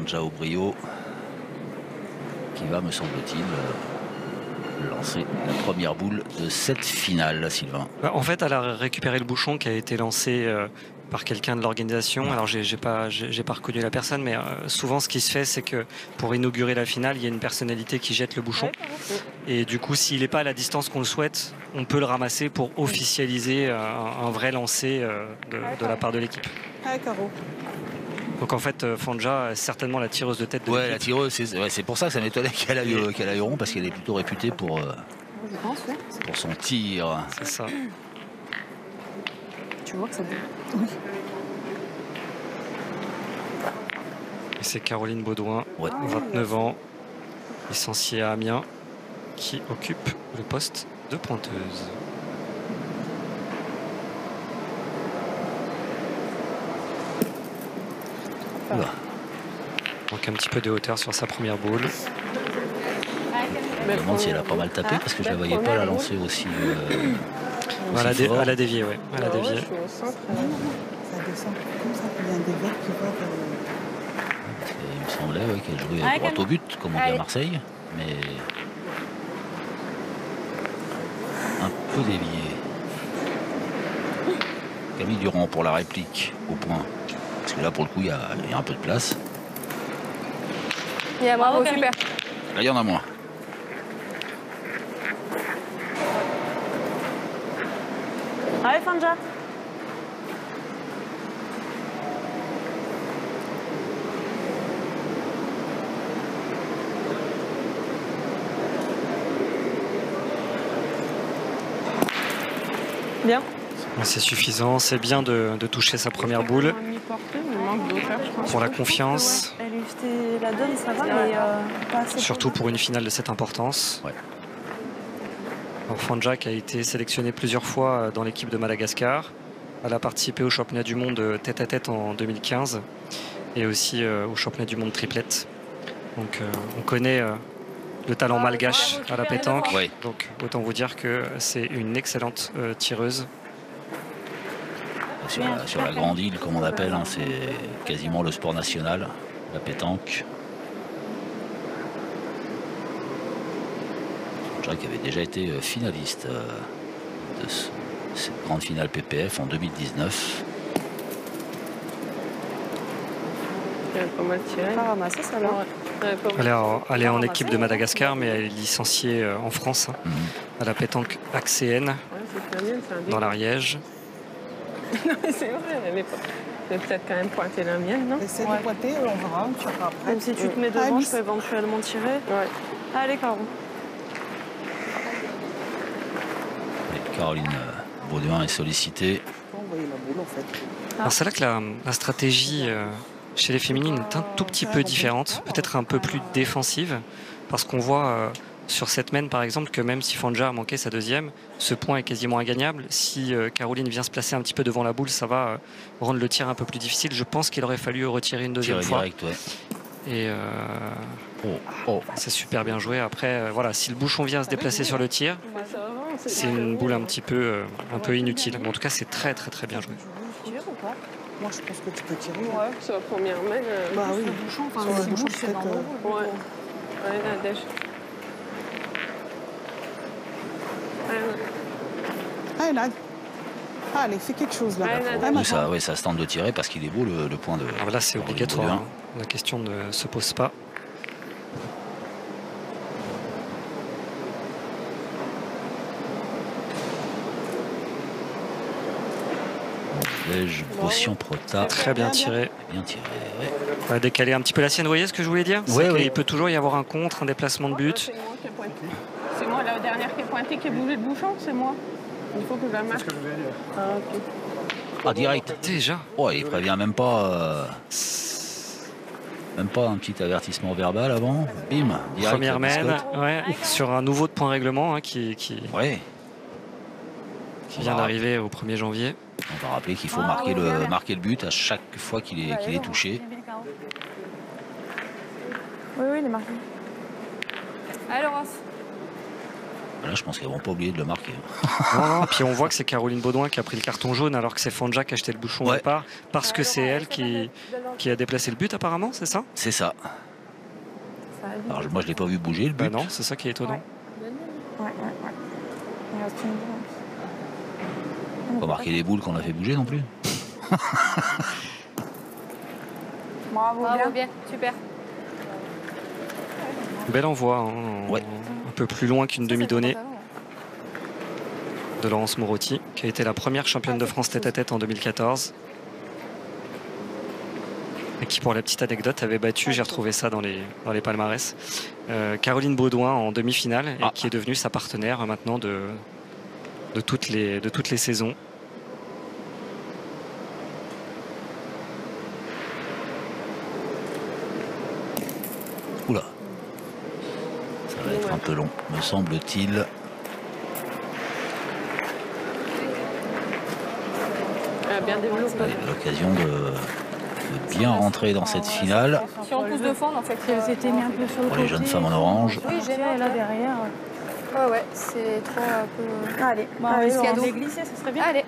Fonja Aubrio qui va, me semble-t-il, lancer la première boule de cette finale, Sylvain. En fait, elle a récupéré le bouchon qui a été lancé par quelqu'un de l'organisation. Alors, j'ai pas reconnu la personne, mais souvent, ce qui se fait, c'est que pour inaugurer la finale, il y a une personnalité qui jette le bouchon. Et du coup, s'il n'est pas à la distance qu'on le souhaite, on peut le ramasser pour officialiser un vrai lancer de la part de l'équipe. Donc en fait, Fonja est certainement la tireuse de tête de l'équipe. La tireuse, c'est pour ça que ça m'étonnait qu'elle aille rond, parce qu'elle est plutôt réputée pour son tir. C'est ça. Tu vois que ça bouge. Oui. Et c'est Caroline Baudouin, Ouais. 29 ans, licenciée à Amiens, qui occupe le poste de pointeuse. Oula. Donc un petit peu de hauteur sur sa première boule. Je me demande si elle a pas mal tapé, parce que je ne la voyais pas la lancer aussi. Elle a dévié, oui. Elle a dévié. Ça descend comme ça, il y a des verres qui vont. Il me semblait qu'elle jouait droit au but, comme on dit à Marseille, mais un peu dévié. Camille Durand pour la réplique au point. Parce que là, pour le coup, il y a un peu de place. Il y a bravo, super. Là, il y en a moins. Allez, Fonja. Bien. C'est suffisant, c'est bien de toucher sa première boule. Pour la confiance. La donne, ça va, mais pas assez. Surtout pour une finale de cette importance. Ouais. Fonja a été sélectionnée plusieurs fois dans l'équipe de Madagascar. Elle a participé au championnat du monde tête-à-tête en 2015 et aussi au championnat du monde triplette. Donc on connaît le talent malgache à la pétanque. Ouais. Donc autant vous dire que c'est une excellente tireuse. Sur la grande île, comme on appelle, c'est quasiment le sport national, la pétanque. Qui avait déjà été finaliste de cette grande finale PPF en 2019. Elle a pas mal tiré. Pas ramassé, ça là. Elle est en équipe de Madagascar, mais elle est licenciée en France à la pétanque AXN dans l'Ariège. Non, mais c'est vrai, elle est peut-être quand même pointer la mienne, non? Essaie de pointer, on verra, tu verras après. Même si tu te mets devant, je peux éventuellement tirer. Ouais. Allez, Caro. Caroline Baudouin est sollicitée. Alors c'est là que la stratégie chez les féminines est un tout petit peu différente, peut-être un peu plus défensive, parce qu'on voit sur cette mène par exemple que même si Fonja a manqué sa deuxième, ce point est quasiment ingagnable. Si Caroline vient se placer un petit peu devant la boule, ça va rendre le tir un peu plus difficile. Je pense qu'il aurait fallu retirer une deuxième fois. Direct, ouais. Et c'est super bien joué. Après, voilà, si le bouchon vient se déplacer sur le tir, c'est une boule un peu inutile. Mais en tout cas, c'est très bien joué. Moi, je pense que tu peux tirer. Ouais, sur la première main. Bah oui. Le bouchon, enfin, Sur le le bouchon, bouchon, c'est dans le peut-être, boule. Ouais. Ouais, la dèche. Allez, fais quelque chose là. Ça se tente de tirer parce qu'il est beau le point de. Alors là, c'est obligatoire. Hein. La question ne se pose pas. Bossian Prota. Très bien tiré. Bien tiré, ouais. On va décaler un petit peu la sienne, vous voyez ce que je voulais dire? Oui. Il peut toujours y avoir un contre, un déplacement de but. C'est moi qui ai pointé. C'est moi la dernière qui a pointé, qui a bougé le bouchon, c'est moi. Il faut que je la marque. C'est ce que je voulais dire. Ah, ok. Direct. Déjà. Il prévient même pas un petit avertissement verbal avant. Bim. Direct, première mène, sur un nouveau de point règlement qui vient d'arriver au 1er janvier. On va rappeler qu'il faut marquer le but à chaque fois qu'il est touché. Oui, il est marqué. Allez, Laurence. Là, je pense qu'ils vont pas oublier de le marquer. Non, puis on voit que c'est Caroline Baudouin qui a pris le carton jaune alors que c'est Fanja qui a acheté le bouchon au départ parce que c'est elle qui a déplacé le but apparemment, c'est ça? C'est ça. Alors moi, je l'ai pas vu bouger le but. Non, c'est ça qui est étonnant. Ouais. Il reste une boule. Pas marquer les boules qu'on a fait bouger non plus. Bravo, bien, super. Bel envoi, hein, un peu plus loin qu'une demi-donnée de Laurence Morotti, qui a été la première championne de France tête-à-tête en 2014. Et qui, pour la petite anecdote, avait battu, j'ai retrouvé ça dans les palmarès, Caroline Baudouin en demi-finale, et qui est devenue sa partenaire maintenant de toutes les saisons. Oula. Ça va être un peu long, me semble-t-il. Bien développé. L'occasion de bien rentrer dans cette finale. Si on pousse de fond, en fait, C'était mis un peu sur le Pour les côté. jeunes femmes en orange. Oui, j'ai Là derrière. Ouais, c'est trop un peu. Allez, Bon, allez, on on va va glisser, glisser, ça serait bien. Allez.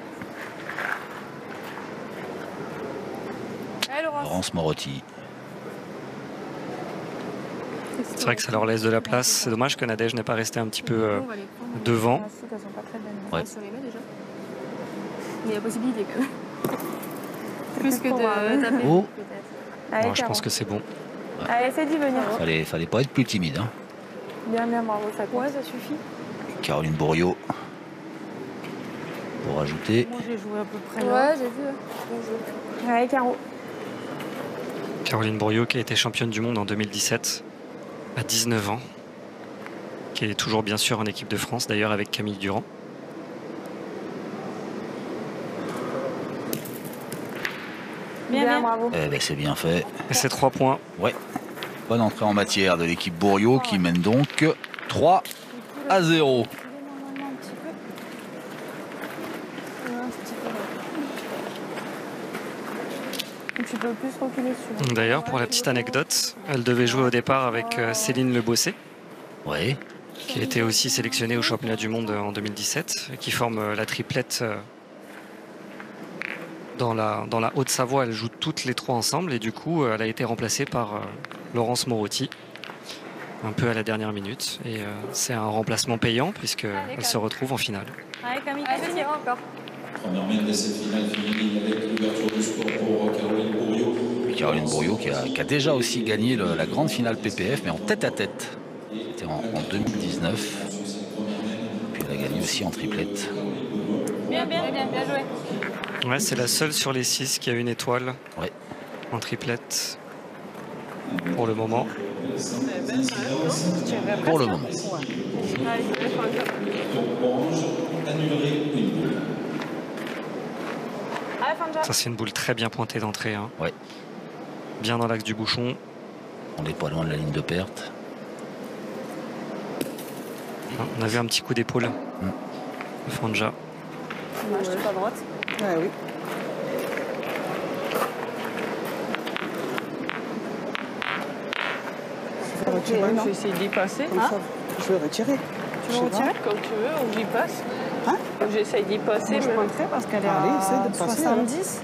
Allez, Laurence. Laurence Morotti. C'est vrai que ça leur laisse de la place. C'est dommage que Nadège n'ait pas resté un petit peu devant. Ouais. Sur les mains déjà. Mais il y a possibilité quand même. Plus que de taper. Oh, Allez, Bon, je pense que c'est bon. Allez, essaie d'y venir. fallait pas être plus timide. Hein. Bien, bravo, ça compte. Ouais, ça suffit. Caroline Bourriot pour ajouter. Moi, j'ai joué à peu près là. Ouais, j'ai vu. Bon jeu. Allez, Caro. Caroline Bourriot qui a été championne du monde en 2017 à 19 ans, qui est toujours bien sûr en équipe de France d'ailleurs avec Camille Durand. Bien, bravo. Eh ben, c'est bien fait. Et c'est 3 points. Ouais. Bonne entrée en matière de l'équipe Bourriot qui mène donc 3-0. Tu peux plus reculer sur. D'ailleurs, pour la petite anecdote, elle devait jouer au départ avec Céline Lebossé, Ouais. qui a été aussi sélectionnée au championnat du monde en 2017, et qui forme la triplette dans la Haute-Savoie. Elle joue toutes les 3 ensemble et du coup, elle a été remplacée par Laurence Morotti, un peu à la dernière minute. Et c'est un remplacement payant puisqu'elle se retrouve en finale. Allez, Camille, Allez, vas-y, encore. Première mène de cette finale féminine avec l'ouverture du score pour Caroline Bourriot. Puis Caroline Bourriot qui a déjà aussi gagné la grande finale PPF, mais en tête-à-tête. C'était en 2019. Puis elle a gagné aussi en triplette. Bien joué. Ouais, c'est la seule sur les 6 qui a une étoile Ouais. en triplette pour le moment. Pour le moment. Ça, c'est une boule très bien pointée d'entrée. Hein. Ouais. Bien dans l'axe du bouchon. On n'est pas loin de la ligne de perte. On a vu un petit coup d'épaule de Fanja. Je suis pas droite. Ouais, oui. Je vais essayer d'y passer. Je vais retirer. Tu veux retirer comme tu veux ou j'y passe? Hein? J'essaye d'y passer. Moi, je pointerai parce qu'elle est à 70.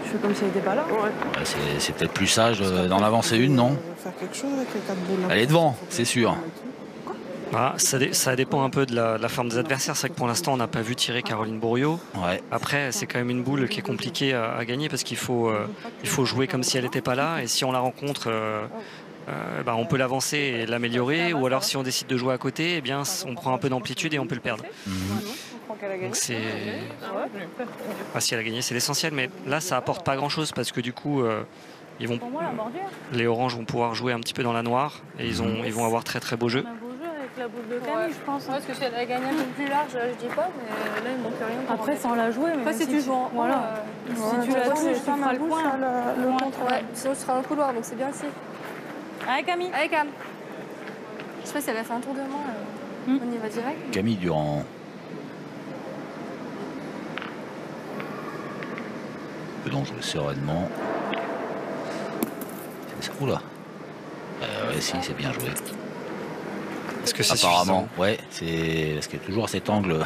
Je fais comme si elle n'était pas là. Ouais. Ouais, c'est peut-être plus sage d'en avancer une, non? Faire quelque chose avec les 4 boules. Elle est devant, c'est sûr. Ah, ça dépend un peu de la forme des adversaires. C'est vrai que pour l'instant, on n'a pas vu tirer Caroline Bourriot. Ouais. Après, c'est quand même une boule qui est compliquée à gagner parce qu'il faut jouer comme si elle n'était pas là. Et si on la rencontre, on peut l'avancer et l'améliorer. Ou alors, si on décide de jouer à côté, eh bien, on prend un peu d'amplitude et on peut le perdre. Donc c'est... si elle a gagné, c'est l'essentiel. Mais là, ça apporte pas grand-chose parce que du coup, les oranges vont pouvoir jouer un petit peu dans la noire et ils vont avoir très très beau jeu. La boule de Camille, je pense. Parce que si elle a gagné un peu plus large, je dis pas, mais là il manque rien. Après, sans la jouer, mais Après, si tu joues en voilà. si tu la joues, tu feras le point. Le contre. Ouais, sinon tu seras dans le couloir, donc c'est bien aussi. Allez, Camille. Allez, Cam. Je sais pas si elle a fait un tour de main. On y va direct. Camille Durand. Peut donc jouer sereinement. Oula. Ouais, si, c'est bien joué. Est-ce que c'est Apparemment, suffisant? ouais. C'est parce qu'il y a toujours cet angle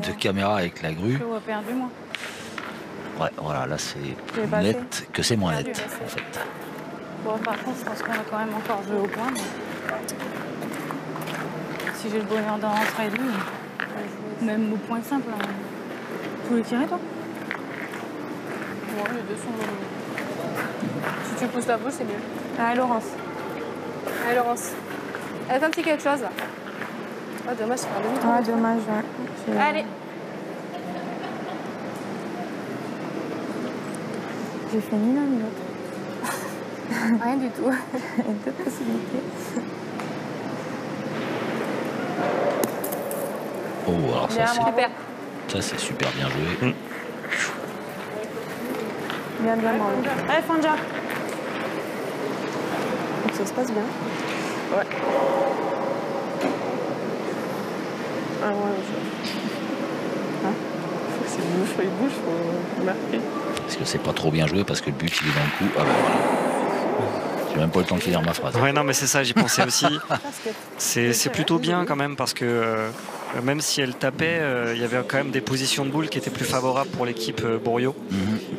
de caméra avec la grue. Je vois perdu, moi. Ouais, voilà, là c'est J'ai plus pas net que c'est moins Perdu, net là, c'est- en fait. Bon, par contre, je pense qu'on a quand même encore joué au point. Mais... Si j'ai le bonheur d'en rentrer deux, même au point simple, hein. Tu voulais tirer, toi? Bon, les deux sont... Si tu pousses la bouche, c'est mieux. Ah, Laurence. Allez, Laurence. Elle fait un petit quelque chose, là. Ah, dommage, c'est un demi-tour. Ah, dommage, ouais. Allez. J'ai fait ni l'un ni l'autre. Rien du tout. Deux possibilités. Oh, alors ça Bien, c'est super. ça, c'est super bien joué. Bien, bien, bravo. Allez, Fanja. Donc ça se passe bien. Ouais. Ah ouais, Hein? faut que il bouge, faut marquer. Parce que c'est pas trop bien joué parce que le but il est dans le coup. Ah ben voilà. J'ai même pas le temps de finir ma phrase. Ouais, non, mais c'est ça, j'y pensais aussi. Basket. C'est plutôt bien quand même parce que même si elle tapait, il y avait quand même des positions de boule qui étaient plus favorables pour l'équipe Borio,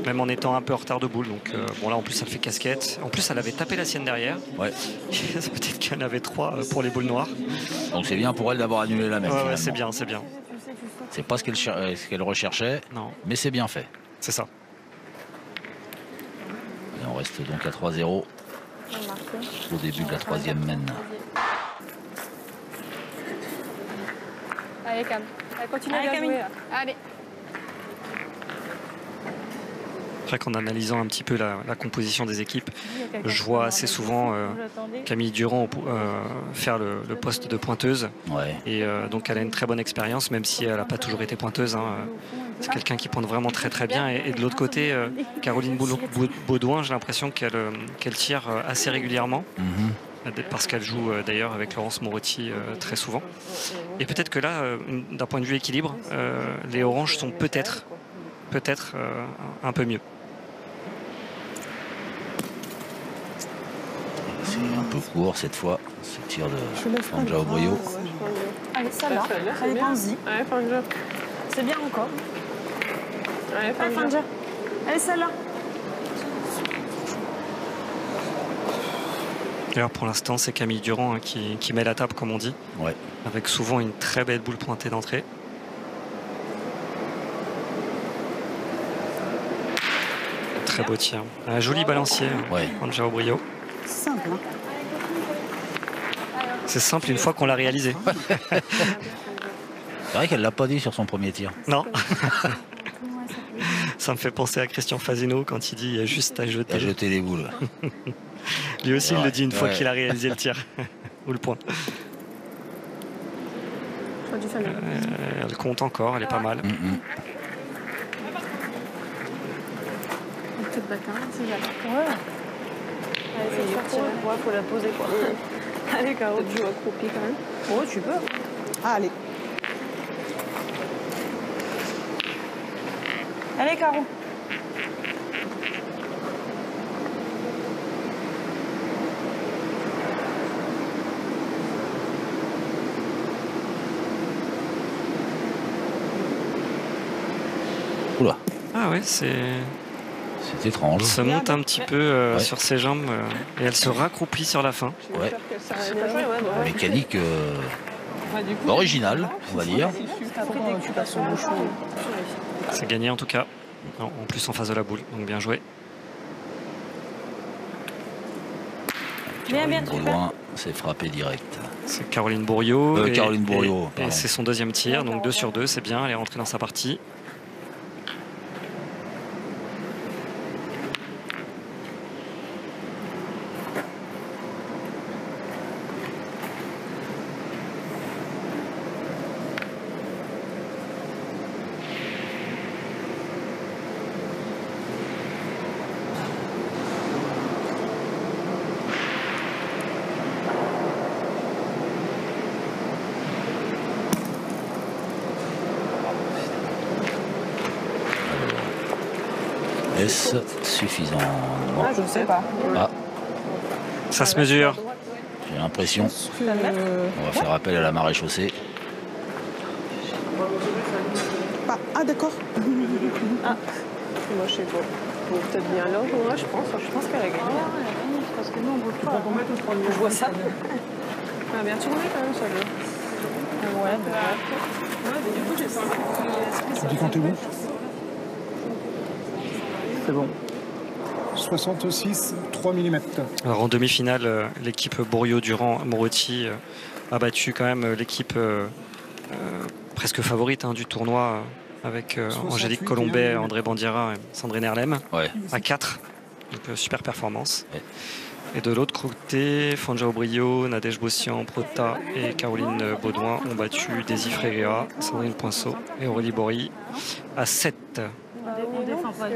même en étant un peu en retard de boule. Donc bon, là en plus ça fait casquette. En plus elle avait tapé la sienne derrière. Ouais. Peut-être qu'elle en avait 3 pour les boules noires. Donc c'est bien pour elle d'avoir annulé la même. Ouais, finalement. c'est bien, c'est bien. C'est pas ce qu'elle recherchait, Non, mais c'est bien fait. c'est ça. Et on reste donc à 3-0 au début de la troisième mène. Allez, Cam. Allez, continue à Allez, bien Camille. jouer. Là. Allez. Après qu'en analysant un petit peu la composition des équipes, je vois assez souvent Camille Durand faire le poste de pointeuse. Ouais. Et donc elle a une très bonne expérience, même si elle n'a pas toujours été pointeuse. C'est quelqu'un qui pointe vraiment très très bien. Et de l'autre côté, Caroline Baudouin, j'ai l'impression qu'elle tire assez régulièrement. Parce qu'elle joue d'ailleurs avec Laurence Moretti très souvent. Et peut-être que là, d'un point de vue équilibre, les oranges sont peut-être un peu mieux. C'est un peu court cette fois, ce tir Je de laisse pas Fanja le Obrio. bras, Allez, ça là. c'est Allez, bien. pense-y. Allez, Fanja. C'est bien encore. Allez, Allez, Fanja. Fanja. Allez, celle-là. D'ailleurs, pour l'instant, c'est Camille Durand qui met la table, comme on dit, Ouais. avec souvent une très belle boule pointée d'entrée. Très beau tir. Un joli balancier, Ouais. Fanja Obrio. Simple, hein. C'est simple une fois qu'on l'a réalisé. C'est vrai qu'elle l'a pas dit sur son premier tir. Non. Ça me fait penser à Christian Fazino quand il dit il y a juste à Elle a jeter. jeté les boules. Lui aussi, il le dit une fois Ouais. qu'il a réalisé le tir. Ou le point. J'aurais dû faire mieux. Elle compte encore, elle est pas mal. Peut-être back, hein, si jamais. Ouais. Allez, c'est sorti. Ouais, faut la poser, quoi. Allez, Caro. Tu joues accroupi quand même. Oh, tu peux. Ah, allez. Allez, Caro. Oula, Ah ouais, c'est. c'est étrange. Elle se monte un petit peu Ouais. sur ses jambes et elle se raccroupit sur la fin. Ouais. C'est pas joué, ouais. Bah, Mécanique du coup, originale, on va dire. Après, dès que tu passes au bouchon. C'est gagné en tout cas. En plus en face de la boule, donc bien joué. Bien, bien, Caroline Baudouin s'est frappé direct. C'est Caroline Bourriot. Caroline Bourriot, Et pardon. c'est son deuxième tir, donc 2 sur 2, c'est bien, elle est rentrée dans sa partie. Est-ce suffisant? Non. Ah, je sais pas. Ah, Ça se mesure. j'ai J'ai l'impression. On va faire appel à la maréchaussée. Ah, d'accord. Ah, moi je sais pas. Peut-être bien là, moi je pense qu'elle a gagné. Parce que nous on voit pas. Je vois ça. Elle a bien tourné quand même celle-là. Ouais, mais du coup j'ai pas. Tu comptes où? C'est bon. 66, 3 mm. Alors en demi-finale, l'équipe Bourriaud-Durand-Moretti a battu quand même l'équipe presque favorite du tournoi avec Angélique Colombet, André Bandiera et Sandrine Erlem à 4. Donc super performance. Ouais. Et de l'autre côté, Fanja Aubrio, Nadège Bossian, Prota et Caroline Baudouin ont battu Daisy Fréréa, Sandrine Poinceau et Aurélie Bory à 7. On défend pas.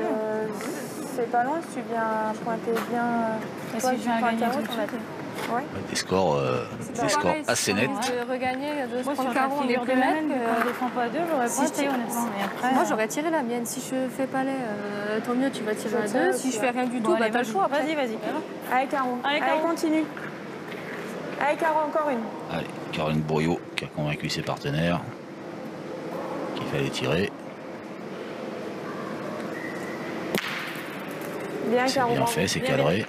C'est pas loin si tu viens pointer bien. Si je viens gagner tout de suite. Ouais. Des scores assez nets. Regagner de Moi, prendre sur la carreau, on est figure plus de net même, que on défend pas deux, j'aurais pas tiré honnêtement. Moi, j'aurais tiré la mienne. Si je fais palais, tant mieux, tu vas tirer à 2. Si je fais rien du tout, bah t'as le choix. Vas-y. Allez, Caro. Allez, continue. Allez, Caro, encore une. Allez, Caroline Bourriaud qui a convaincu ses partenaires qu'il fallait tirer. Bien, C'est Caro. bien fait, c'est cadré.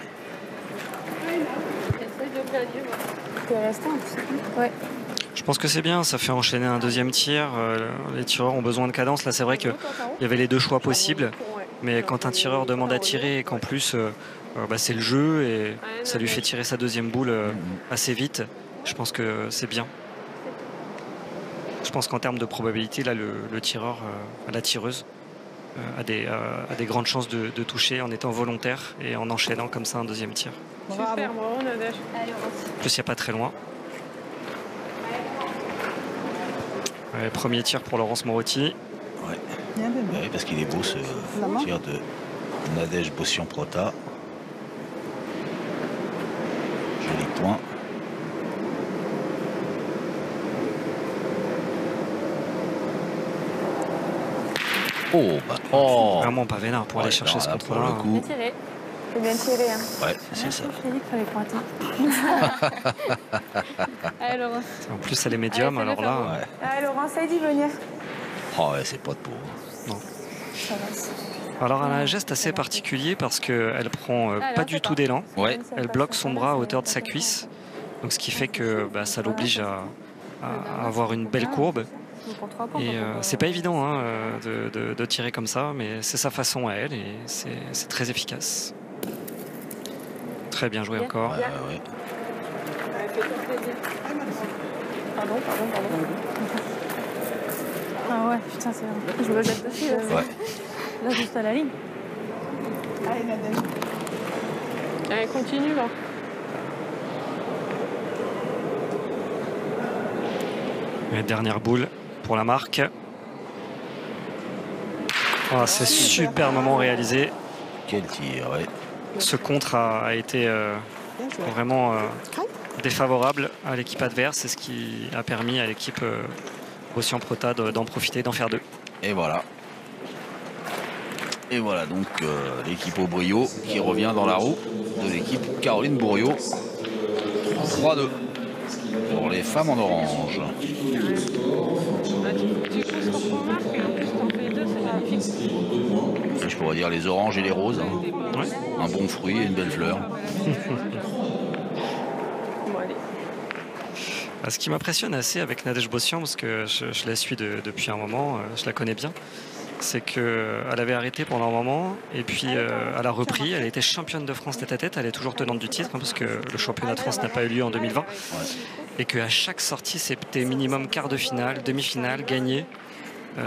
Ouais. Je pense que c'est bien, ça fait enchaîner un deuxième tir. Les tireurs ont besoin de cadence. Là, c'est vrai qu'il y avait les deux choix possibles. Mais quand un tireur demande à tirer et qu'en plus, c'est le jeu et ça lui fait tirer sa deuxième boule assez vite, je pense que c'est bien. Je pense qu'en termes de probabilité, là, le tireur, la tireuse, a des grandes chances de toucher en étant volontaire et en enchaînant comme ça un deuxième tir. Super, bravo Nadège. En plus, il n'y a pas très loin. Ouais, premier tir pour Laurence Moretti. Ouais. Ouais, parce qu'il est beau ce tir de Nadège Bossian-Prota. Joli point. Vraiment pas vénère pour aller chercher ce contrôle-là. Bien tiré. C'est bien tiré. Hein. Ouais, c'est ça. Je t'ai dit qu'il fallait pointer. Allez, Laurent. En plus, elle est médium, alors là. Ouais. Allez, Laurent, ça dit venir. Oh ouais, c'est pas de peau. Non. Alors elle a un geste assez particulier parce qu'elle prend pas du tout d'élan. Ouais. Elle bloque son bras à hauteur de sa cuisse. Donc ce qui fait que ça l'oblige à avoir une belle courbe. Et c'est pas évident de tirer comme ça, mais c'est sa façon à elle et c'est très efficace. Très bien joué encore. Ouais. Pardon. Ah ouais, putain, c'est vrai. Je me jette dessus. Ouais. Là, juste à la ligne. Allez, Nadège. Allez, continue là. Et dernière boule pour la marque. Ah, c'est superbement réalisé. Quel tir, ouais. Ce contre a été vraiment défavorable à l'équipe adverse. C'est ce qui a permis à l'équipe Bossian-Prota d'en profiter, d'en faire deux. Et voilà. Et voilà donc l'équipe Aubrio qui revient dans la roue de l'équipe Caroline Bourriaud. 3-2 pour les femmes en orange. Tu pousses sur ton marque et en plus t'en fais deux, c'est magnifique. Et je pourrais dire les oranges et les roses. Ouais. Un bon fruit et une belle fleur. Bon, allez. Ce qui m'impressionne assez avec Nadège Bossian, parce que je la suis depuis un moment, je la connais bien, c'est qu'elle avait arrêté pendant un moment et puis elle a repris. Elle a été championne de France tête-à-tête. Elle est toujours tenante du titre parce que le championnat de France n'a pas eu lieu en 2020. Ouais. Et qu'à chaque sortie, c'était minimum quart de finale, demi-finale, gagné.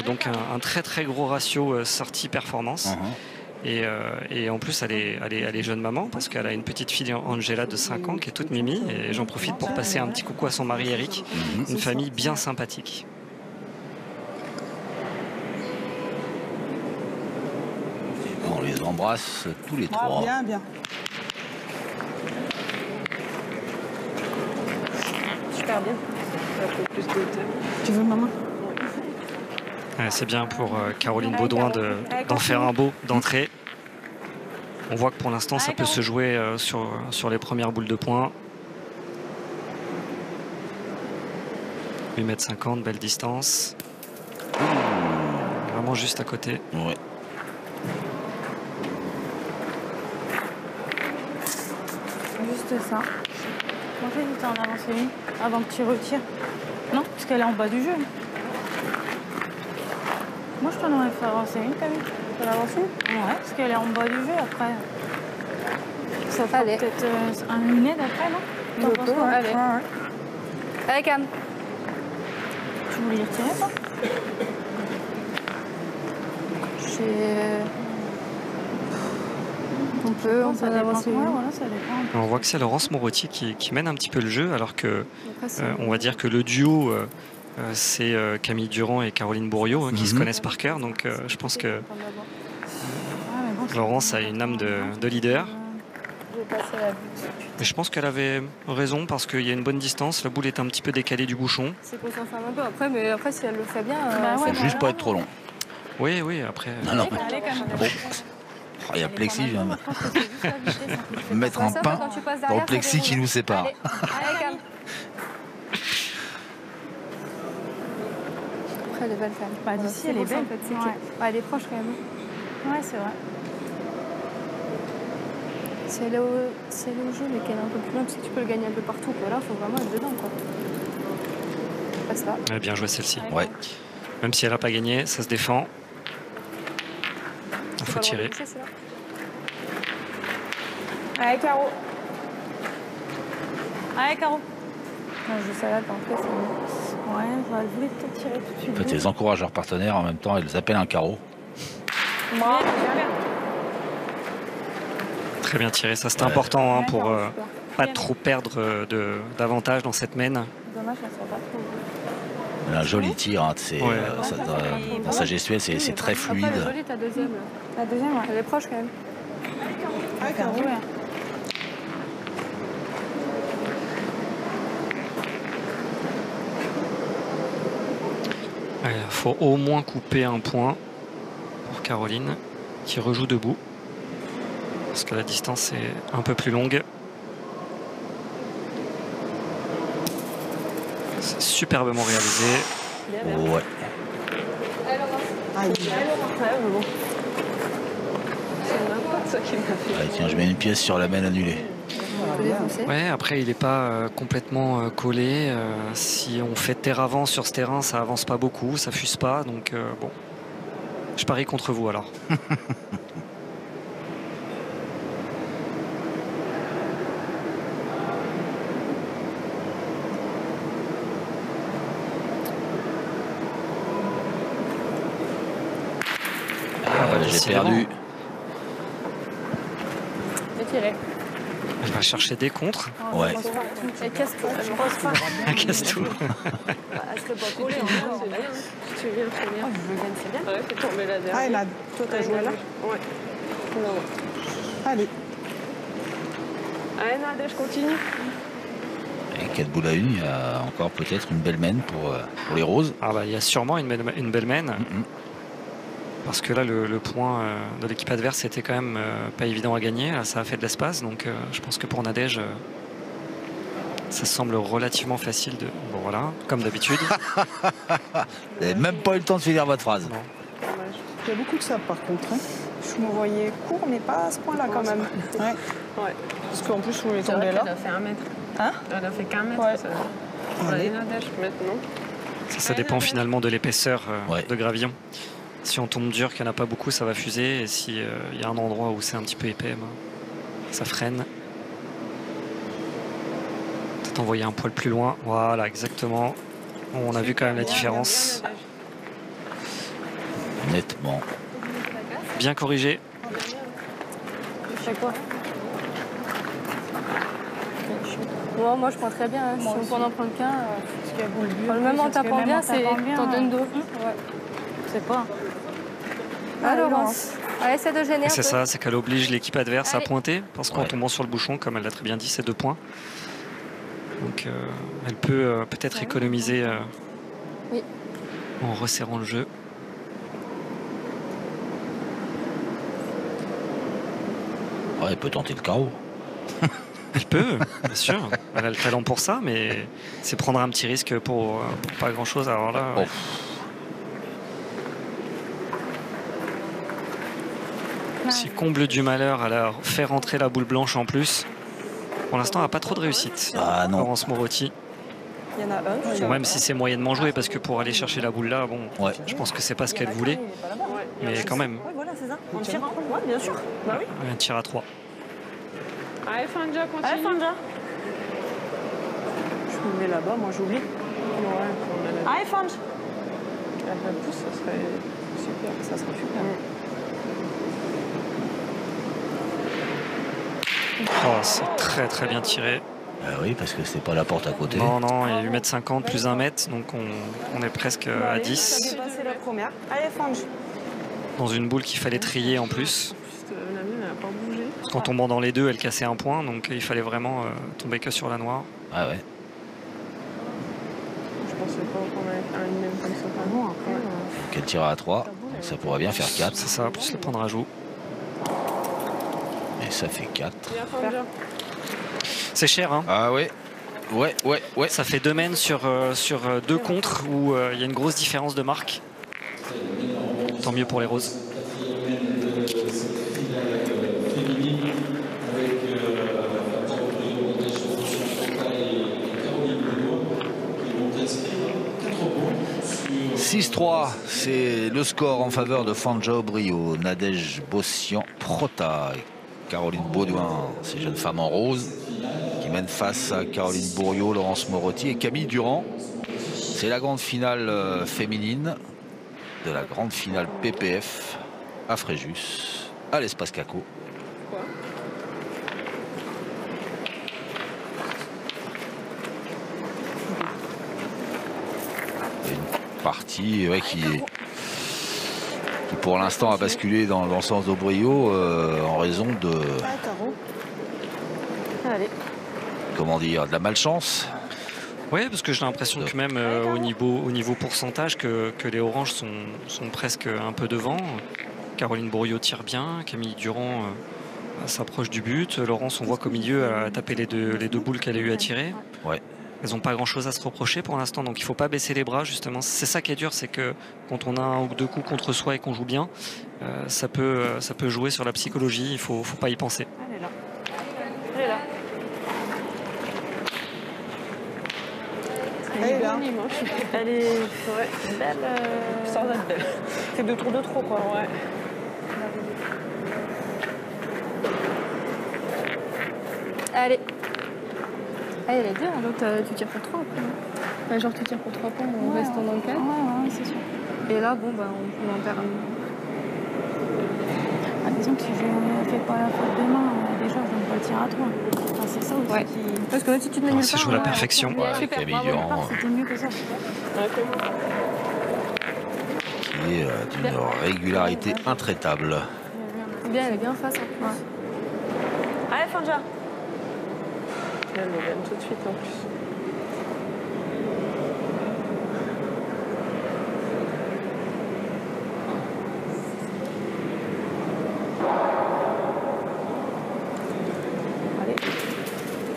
Donc un très très gros ratio sortie-performance. Et en plus, elle est jeune maman parce qu'elle a une petite fille, Angela, de 5 ans, qui est toute mimi. Et j'en profite pour passer un petit coucou à son mari, Eric. Une famille bien sympathique. On les embrasse tous les trois. Bien. Super bien. Un peu plus de hauteur. Tu veux, maman? C'est bien pour Caroline Baudouin d'en faire un beau d'entrée. On voit que pour l'instant, ça peut se jouer sur les premières boules de poing. 8,50 m, belle distance. Vraiment juste à côté. Ouais. Juste ça. En fait, tu en avancer une avant que tu retires. Non, parce qu'elle est en bas du jeu. Moi, je t'en aurais fait avancer une, t'as vu? Tu en avances une? Ouais, parce qu'elle est en bas du jeu après. Ça fait peut-être un minute après, non? On peut, allez. Ouais. Allez, Cam. Tu voulais y retirer, toi? On peut avancer. Ouais, voilà, ça dépend. On voit que c'est Laurence Morotti qui mène un petit peu le jeu, alors que on va dire que le duo, c'est Camille Durand et Caroline Bourriot qui se connaissent par cœur. Donc je pense que Laurence a une âme de leader. Mais je pense qu'elle avait raison parce qu'il y a une bonne distance. La boule est un petit peu décalée du bouchon. C'est qu'on s'enferme un peu après, mais après, si elle le fait bien. Juste pas être trop long. Oui, après. Non. Bon. Oh, il y a Plexi, je viens de mettre un pain dans le Plexi qui nous sépare. Allez, Cam. Après, elle est belle quand même. D'ici, elle est belle. En fait, elle est proche quand même. Ouais, c'est vrai. Si elle est au jeu, mais qu'elle est un peu plus loin, parce que tu peux le gagner un peu partout. Que là, il faut vraiment être dedans, quoi. Passe là. Elle a bien joué celle-ci. Ouais. Même si elle n'a pas gagné, ça se défend. Il faut tirer. Allez, Caro. Allez, Caro. Je sais là, en fait, ouais, elle voulait peut-être tirer tout de suite. En fait, elles encouragent leurs partenaires, en même temps, elles appellent un carreau. Moi, Très bien tiré, ça c'est important pour pas trop perdre d'avantage dans cette main. dommage, elle soit pas trop. Elle a un joli tir, hein, dans sa gestuelle, c'est très fluide. Elle est jolie, ta deuxième. La deuxième, ouais. Elle est proche quand même. Ah, Caro, ouais. Il faut au moins couper un point pour Caroline qui rejoue debout. Parce que la distance est un peu plus longue. C'est superbement réalisé. Ouais. Allez, tiens, je mets une pièce sur la main annulée. Ouais, après il n'est pas complètement collé. Si on fait terre avant sur ce terrain, ça avance pas beaucoup, ça fuse pas. Donc bon, je parie contre vous alors. J'ai perdu. Elle va chercher des contres. Ouais. Elle casse tout. Je pense pas. Elle casse tout. Elle serait pas collée. Tu viens, c'est bien. Je gagne, c'est bien. Ouais, fais tomber la dernière. Ah, là, toi, t'as joué là? Ouais. Non. Allez. Allez, Nadège, continue. Et 4 boules à une, il y a encore peut-être une belle main pour les roses. Ah bah, il y a sûrement une belle main. Parce que là, le point de l'équipe adverse était quand même pas évident à gagner. Là, ça a fait de l'espace. Donc, je pense que pour Nadège, ça semble relativement facile. Bon, voilà, comme d'habitude. Vous n'avez même pas eu le temps de finir votre phrase. Non. Il y a beaucoup de ça, par contre. Hein. Je me voyais court, mais pas à ce point-là, quand même. Ouais. Parce qu'en plus, on est tombé là. Elle a fait 1 mètre. Hein? Elle a fait qu'un mètre. Ouais. Ça. Allez, Nadège, maintenant. Ça dépend finalement de l'épaisseur de gravillon. Si on tombe dur, qu'il n'y en a pas beaucoup, ça va fuser. Et s'il y a un endroit où c'est un petit peu épais, ça freine. Peut-être envoyer un poil plus loin. Voilà, exactement. On a vu quand même la différence. Nettement. Bien corrigé. Je fais quoi? Moi, je prends très bien. Hein. Si on peut en prendre qu'un. Même en tapant bien, c'est t'en donnes deux. Ouais. Je sais pas. Alors, Laurence. Elle essaie de gêner. C'est ça, c'est qu'elle oblige l'équipe adverse à Allez. pointer. Parce qu'en tombant sur le bouchon, comme elle l'a très bien dit, c'est 2 points. Donc elle peut peut-être économiser en resserrant le jeu. Ouais, elle peut tenter le carreau. Elle peut, bien sûr. Elle a le talent pour ça, mais c'est prendre un petit risque pour pas grand-chose. Alors là, ouais. Si comble du malheur, elle a fait rentrer la boule blanche en plus. Pour l'instant, elle n'a pas trop de réussite. Ah non. Laurence Morotti. Il y en a un. Bon, même si c'est moyennement joué, parce que pour aller chercher la boule là, bon, Ouais. je pense que c'est pas ce qu'elle voulait. Mais quand même, Ouais, voilà, c'est ça. En tirant. Ouais, bien sûr. Bah oui. un tir à 3. Allez, Fanja, continue. Allez, Fanja. Je me mets là-bas, moi j'oublie. Ouais, Allez, Fanja. avec la pousse, ça serait super. Ça sera super. Oh, c'est très très bien tiré. Oui, parce que c'est pas la porte à côté. Non, non, il y a 1,50 m plus 1 mètre, donc on est presque à 10. Ça a dépassé la première. Allez, Fanja. Dans une boule qu'il fallait trier en plus. La mienne, elle n'a pas bougé. En tombant dans les deux, elle cassait un point, donc il fallait vraiment tomber que sur la noire. Ah ouais. Je pensais pas qu'on allait faire une même comme ça. Pas bon, après. Donc elle tire à 3. Ça pourrait bien faire 4. C'est ça, plus le point de rajout. Et ça fait 4. Bien, Fanja. C'est cher, hein. Ah ouais. Ouais. Ça fait 2 mènes sur 2 contres où il y a une grosse différence de marque. Tant mieux pour les roses. Sur 6-3, c'est le score en faveur de Fanja Aubrio. Nadège Bossian Prota. Caroline Baudouin, ces jeunes femmes en rose, qui mènent face à Caroline Bourriot, Laurence Morotti et Camille Durand. C'est la grande finale féminine de la grande finale PPF à Fréjus, à l'Espace Caco. Quoi? Une partie qui pour l'instant a basculé dans le sens d'Aubrio en raison de, comment dire, de la malchance. Oui, parce que j'ai l'impression que même au niveau pourcentage que les oranges sont presque un peu devant. Caroline Bourriot tire bien, Camille Durand s'approche du but. Laurence, on voit qu'au milieu, elle a tapé les deux boules qu'elle a eu à tirer. Ouais. Elles n'ont pas grand-chose à se reprocher pour l'instant, donc il ne faut pas baisser les bras, justement. C'est ça qui est dur, c'est que quand on a 1 ou 2 coups contre soi et qu'on joue bien, ça peut jouer sur la psychologie, il ne faut pas y penser. Elle est là. Elle est là. Elle est là. Elle est belle. Sans être belle. C'est 2 tours de trop, quoi. Ouais. Allez. Elle est dure, donc tu tires pour 3 après. Ouais, genre tu tires pour 3 points en restant dans le cadre. Ouais, c'est sûr. Et là, bon, bah, on en perd un. Ah, disons que si je ne fais pas la faute de main, déjà, je donne pas le tir à 3. Enfin, c'est ça aussi qui... Parce que même si tu te mets nulle Ça part, joue la perfection. Ouais, Camille Durand, C'était mieux que ça. qui est d'une régularité intraitable. bien, elle est bien face. Hein. Allez, Fanja. Elle me gagne tout de suite en plus.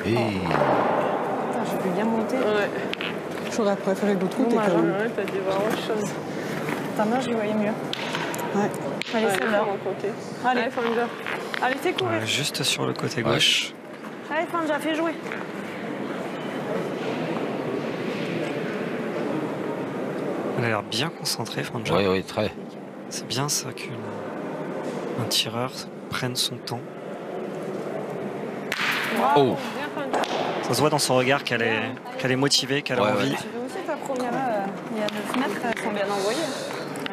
Et J'ai pu bien monter. Ouais. J'aurais préféré l'autre côté quand même. Ouais, t'as dû voir autre chose. Ta main, j'y voyais mieux. Ouais. Allez, Ouais, celle-là. Allez, Allez, Fanja. Allez, t'es couru. Ouais, juste sur le côté gauche. Allez, Fanja, fais jouer. Elle a l'air bien concentrée, Fanja. oui, très. C'est bien ça qu'un tireur prenne son temps. Oh, Bien, Fanja. Ça se voit dans son regard qu'elle est motivée, qu'elle a Ouais, envie. ouais. Tu veux aussi ta première, il y a 9 mètres, elles sont bien envoyées.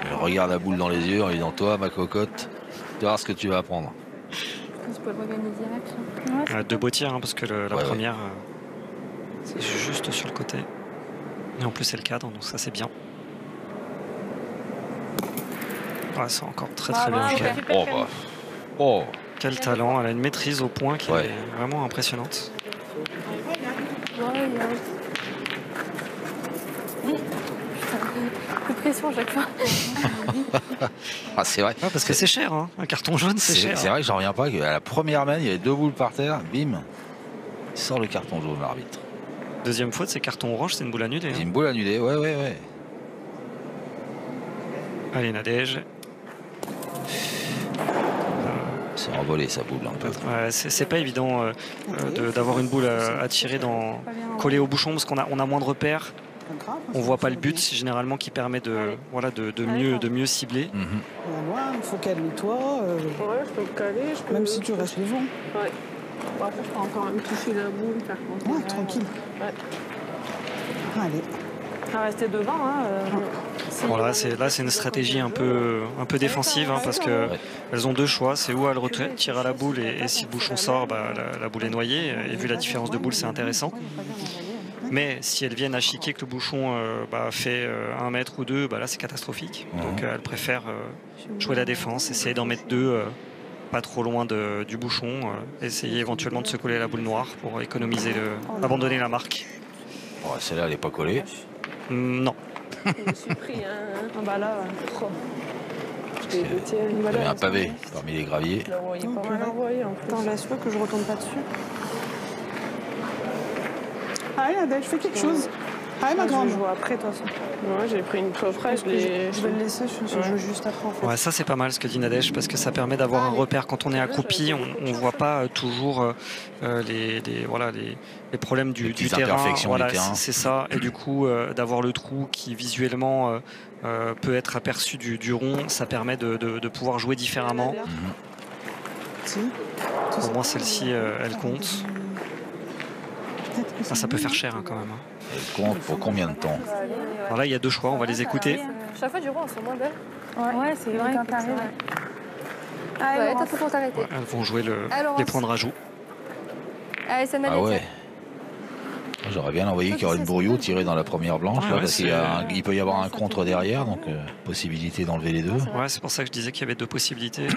elle regarde la boule dans les yeux en lui disant, toi, ma cocotte, tu vas voir ce que tu vas apprendre. Tu peux le regagner direct. Là. 2 beaux tirs, hein, parce que la Ouais, première, c'est juste sur le côté. Et en plus, c'est le cadre, donc ça, c'est bien. Ouais, c'est encore très très bien joué. Oh, bah. Oh, Quel talent, elle a une maîtrise au point qui Ouais. est vraiment impressionnante. Ouais, Coup de pression à chaque fois. ah, c'est vrai. Parce que c'est cher, hein. Un carton jaune, c'est cher. C'est vrai que j'en reviens pas. À la première main, il y avait 2 boules par terre, bim. Il sort le carton jaune, l'arbitre. Deuxième faute, c'est carton orange, c'est une boule annulée. C'est une boule annulée, ouais. Allez, Nadège. C'est envolé sa boule un peu. Ouais, c'est pas évident d'avoir une boule à tirer collée au bouchon parce qu'on a moins de repères. On voit pas le but généralement qui permet de mieux cibler. Il faut caler-toi. Ouais, je peux me caler. Même si tu restes devant. Ouais. Bon, après, je peux encore même toucher la boule. Par contre. Ouais, tranquille. Ouais. Allez. À rester devant. Voilà, c'est une stratégie un peu défensive parce que elles ont deux choix, c'est où elles tirent à la boule et si le bouchon sort, la boule est noyée. Et vu la différence de boule, c'est intéressant. Mais si elles viennent à chiquer que le bouchon fait 1 mètre ou 2, là c'est catastrophique. Donc elles préfèrent jouer la défense, essayer d'en mettre 2 pas trop loin du bouchon, essayer éventuellement de se coller la boule noire pour économiser abandonner la marque. Bon, celle-là elle n'est pas collée. Non. Je me suis pris un... là. Il y avait un pavé parmi les graviers. Je l'ai pas mal envoyé en plus. Attends, laisse-le que je retourne pas dessus. Allez, Nadège, fais quelque chose. Allez, ma grande. Je vois après, de toute façon. Ouais, j'ai pris une coffret, je vais le laisser, je joue juste après en fait. Ouais, ça c'est pas mal ce que dit Nadège parce que ça permet d'avoir un repère quand on est accroupi, on voit pas toujours les problèmes du terrain. Voilà, c'est ça. Et du coup, d'avoir le trou qui visuellement peut être aperçu du rond, ça permet de pouvoir jouer différemment. Pour moi, celle-ci, elle compte. Ça peut faire cher quand même. Elle compte pour combien de temps? Alors là, il y a 2 choix, on va les écouter. Chaque fois du rond, elles sont moins belles. Ouais, c'est vrai. Allez, t'as tout pour t'arrêter. Elles vont jouer les points de rajout. Allez, c'est Ah ouais. J'aurais bien envoyé Caroline Bourriot tirer dans la première blanche, parce qu'il peut y avoir un contre derrière, donc possibilité d'enlever les 2. Ouais, c'est pour ça que je disais qu'il y avait 2 possibilités.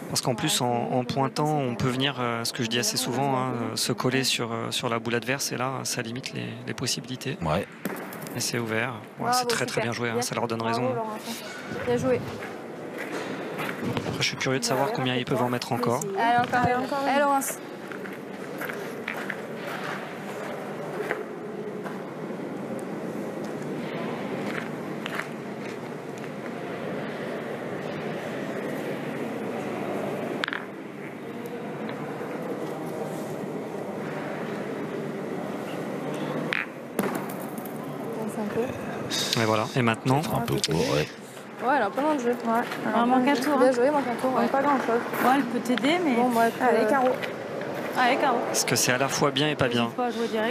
Parce qu'en plus, en pointant, on peut venir, ce que je dis assez souvent, se coller sur la boule adverse, et là, ça limite les possibilités. Ouais. Et c'est ouvert. Ouais, c'est très bien joué, ça leur donne raison. Bien joué. Après, je suis curieux de savoir combien ils peuvent en mettre encore. Allez, encore. Allez, Laurence. Et voilà. Et maintenant un peu court, ouais. Ouais, elle a pas loin de jeu. Ouais. Elle manque un tour. Bien joué, manque un tour. Ouais. Pas grand chose. Ouais, elle peut t'aider, mais. Bon, moi, allez, carreau. Allez, carreau. Parce que c'est à la fois bien et pas bien.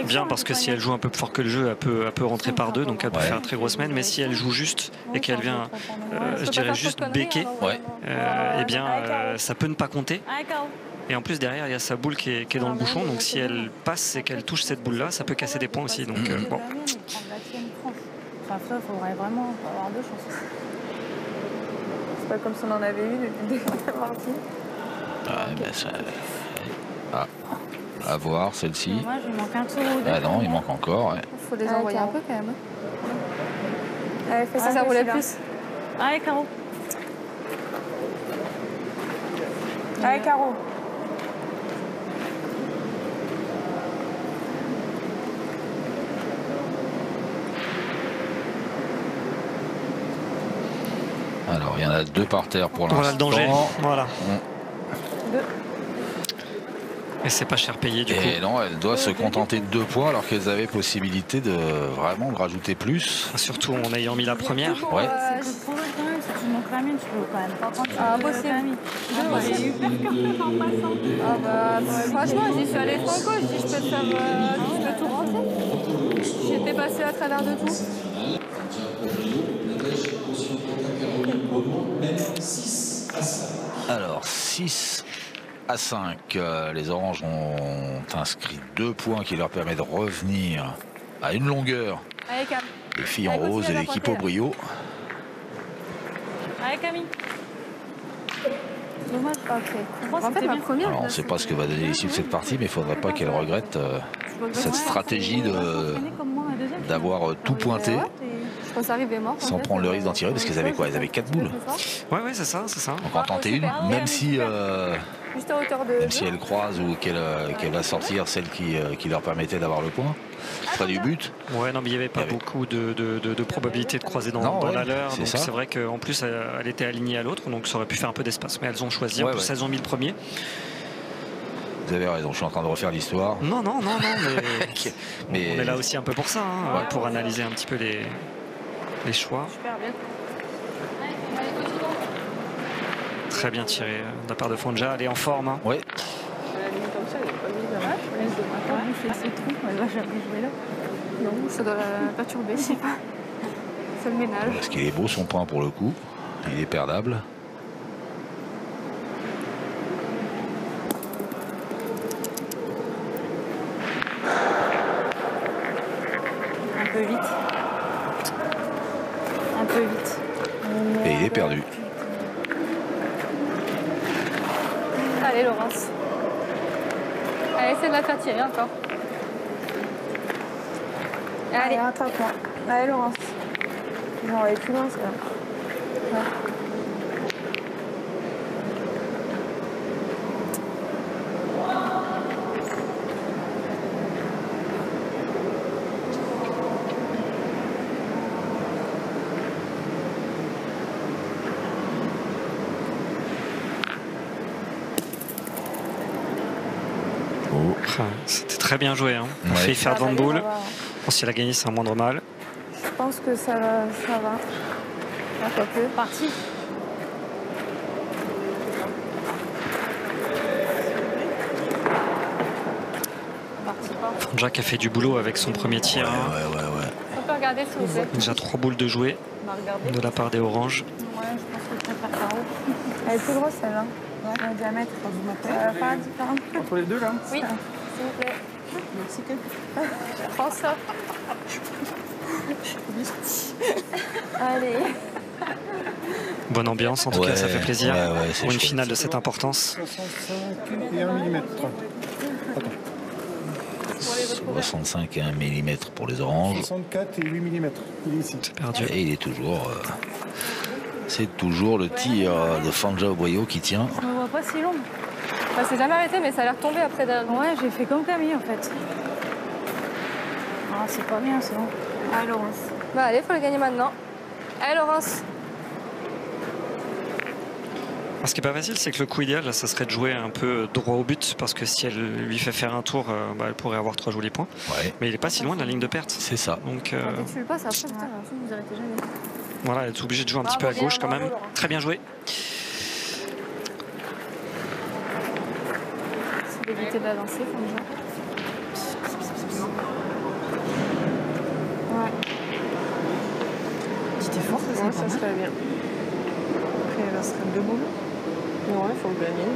Bien parce que si elle joue un peu plus fort que le jeu, elle peut rentrer par 2, donc elle peut faire une très grosse main. Mais si elle joue juste et qu'elle vient, je dirais juste béquer, eh bien, ça peut ne pas compter. Et en plus derrière il y a sa boule qui est dans le bouchon, donc si elle passe et qu'elle touche cette boule là, ça peut casser des points aussi. Donc bon. Enfin, ça, il faudrait vraiment avoir 2 chances. C'est pas comme si on en avait eu depuis le début de la partie. À voir celle-ci. Moi, il manque un tour ou 2. Ah non, il manque encore. Ouais. Il faut les envoyer un peu quand même. Allez, fais ça roulait plus. Allez, carreau. Allez, carreau. Alors, il y en a 2 par terre pour l'instant. Voilà le danger. Voilà. 2. Et c'est pas cher payé du coup. Et non, elle doit se contenter de 2 points alors qu'elles avaient possibilité de vraiment de rajouter plus. Surtout en ayant mis la première. Ouais. C'est que pour le quand même, si tu manques la mine, tu peux quand même pas prendre. Impossible. J'ai eu peur que en passant. Franchement, j'y suis allée franco, je dis je peux te faire, je peux tout rentrer. J'étais passée à travers de tout. Alors 6 à 5, les oranges ont inscrit 2 points qui leur permettent de revenir à une longueur. Allez, Cam. Les filles en rose et l'équipe au brio. Allez, Camille. Dommage. Ok. En fait, ma première. Alors, on ne sait pas ce que va donner l'issue de cette partie, mais il ne faudrait pas qu'elle regrette cette stratégie d'avoir tout pointé sans prendre le risque d'en tirer, parce qu'elles avaient quoi? Elles avaient 4 boules. Ouais, c'est ça. Donc en tenter une, même si juste à hauteur de... Même si elle croise ou qu'elle va sortir celle qui leur permettait d'avoir le point près du but. Ouais, non, mais il n'y avait pas beaucoup de probabilité de croiser dans la leur. Donc c'est vrai qu'en plus, elle était alignée à l'autre, donc ça aurait pu faire un peu d'espace. Mais elles ont choisi, en plus, elles ont mis le premier. Vous avez raison, je suis en train de refaire l'histoire. Non, mais on est là aussi un peu pour ça, hein, pour analyser un petit peu les choix. Super bien. Très bien tiré de la part de Fonja, elle est en forme. Hein. Oui. Elle va jamais jouer là. Non, ça doit la perturber, je sais pas. C'est le ménage. Parce qu'il est beau son point pour le coup. Il est perdable. Un peu vite. Un peu vite. Et il est perdu. Allez, Laurence. Allez, essaie de la faire tirer encore. Allez, attrape-moi. Allez, Laurence. On va aller plus loin, ça. Ouais. C'était très bien joué. Hein. On a failli faire devant de boule. Bon, si elle a gagné, c'est un moindre mal. je pense que ça va. Ah, pas peu. Parti. Fonja qui a fait du boulot avec son premier tir. Ouais. On peut regarder s'il vous plaît. Déjà 3 boules de jouer de la part des oranges. Ouais, je pense que je préfère carreau. Elle est plus grosse celle-là. Le diamètre, vous m'appelez. Pas différent. Entre les deux, là. Oui, s'il vous plaît. Merci, quelqu'un. Prends ça. Allez. Bonne ambiance, en tout cas, ça fait plaisir. Pour une finale de cette importance. 65 et 1 mm. Attends. 65 et 1 mm pour les oranges. 64 et 8 mm. Il est ici. Perdu. Et il est toujours... c'est toujours le tir de Fonja Brio qui tient. Je me vois pas si long. Bah, c'est jamais arrêté, mais ça a l'air tombé après derrière. Ouais, j'ai fait comme Camille en fait. Ah, c'est pas bien, c'est bon. Allez, Laurence. Bah, allez, faut le gagner maintenant. Allez, Laurence. Ce qui n'est pas facile, c'est que le coup idéal, là, ça serait de jouer un peu droit au but, parce que si elle lui fait faire un tour, elle pourrait avoir 3 jolis points. Ouais. Mais il n'est pas si loin de la ligne de perte. C'est ça. Donc, Quand tu le passes, après, putain, vous arrêtez jamais. voilà, elle est obligée de jouer un petit peu à gauche quand même. Très bien joué. C'est d'éviter d'avancer, faut me dire. Ouais. Petit effort, ça serait bien. Après, elle serait debout. Ouais, il faut le gagner.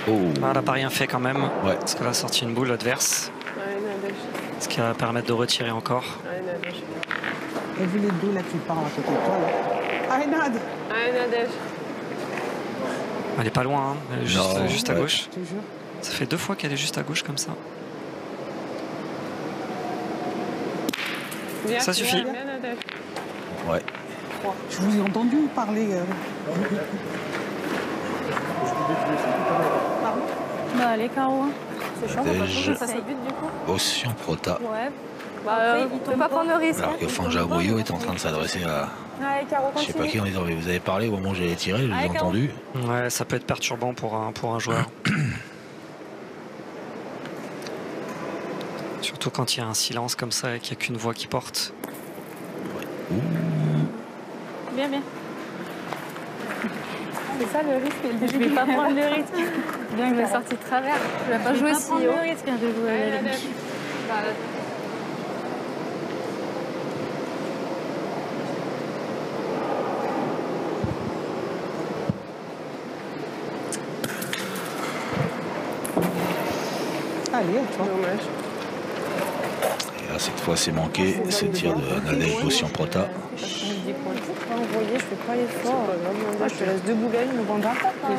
Elle n'a pas rien fait quand même. Parce qu'elle a sorti une boule adverse. Ce qui va permettre de retirer encore. Et vu les deux là qui parlent à côté de toi, là. Allez, Nad. Allez, Nadège. Elle n'est pas loin, hein. Elle est juste à gauche. Je te jure. Ça fait 2 fois qu'elle est juste à gauche comme ça. Bien, ça suffit. Bien, Nadège. Ouais. Je vous ai entendu parler. Bah, allez, carreau. Hein. C'est chiant, on va pas que ça se bute du coup. Bossion Prota. Ouais. On peut pas prendre le risque. Alors que Fonja Brio est en train de s'adresser à... Allez, Caro, Je sais pas qui en disant, mais vous avez parlé au moment où j'allais tirer, je l'ai entendu. Ouais, ça peut être perturbant pour un joueur. Surtout quand il y a un silence comme ça et qu'il n'y a qu'une voix qui porte. Bien, bien. C'est ça le risque. Je vais pas prendre le risque. Bien, il m'est sorti de travers. Je vais pas jouer si haut. Je vais pas prendre le risque de jouer à la limite. Allez, toi. Dommage. Et là, cette fois, c'est manqué. C'est le tir de Nadège Bossion Prota. Je peux envoyer, je fais pas l'effort. Moi, je te laisse 2 bouleilles, ne vends pas.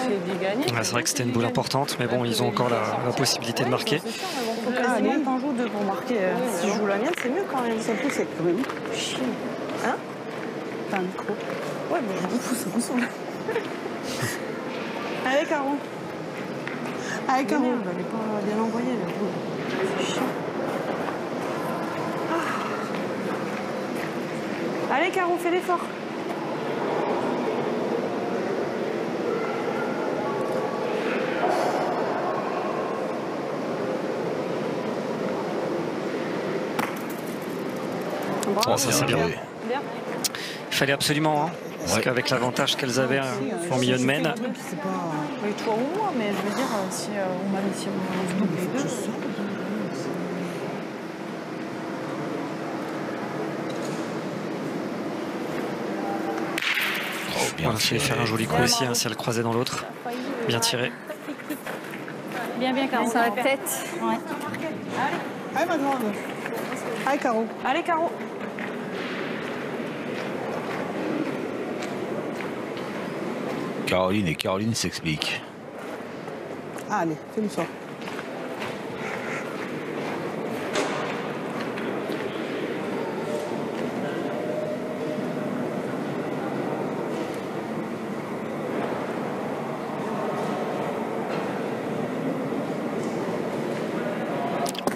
J'ai dit gagner. Ouais, c'est vrai que c'était une boule importante, mais bon, ils ont encore la possibilité de marquer. Faut quasiment t'en joues 2 pour marquer. Si je joue la mienne, c'est mieux quand même. Surtout, c'est cru. Chier. Hein? T'as un micro. Ouais, mais du coup, ça ressemble. Allez, Caro. Allez, Caro. Merde, elle n'est pas bien envoyée, là. C'est chiant. Allez, Caro, fais l'effort. Oh, ça c'est bien. joué. Il fallait absolument, hein, parce Ouais. qu'avec l'avantage qu'elles avaient en milieu de main, C'est pas. Oui, toi ou moi, mais je veux dire, si on m'a si on se double les deux. Oh, bien voilà, tiré. c'est faire un joli coup aussi, hein, si elle croisait dans l'autre. Bien tiré. Bien, bien, Caro. Sur la tête. Ouais. Allez, ma grande. Allez, Caro. Allez, Caro. Caroline et Caroline s'expliquent. Allez, fais le sort.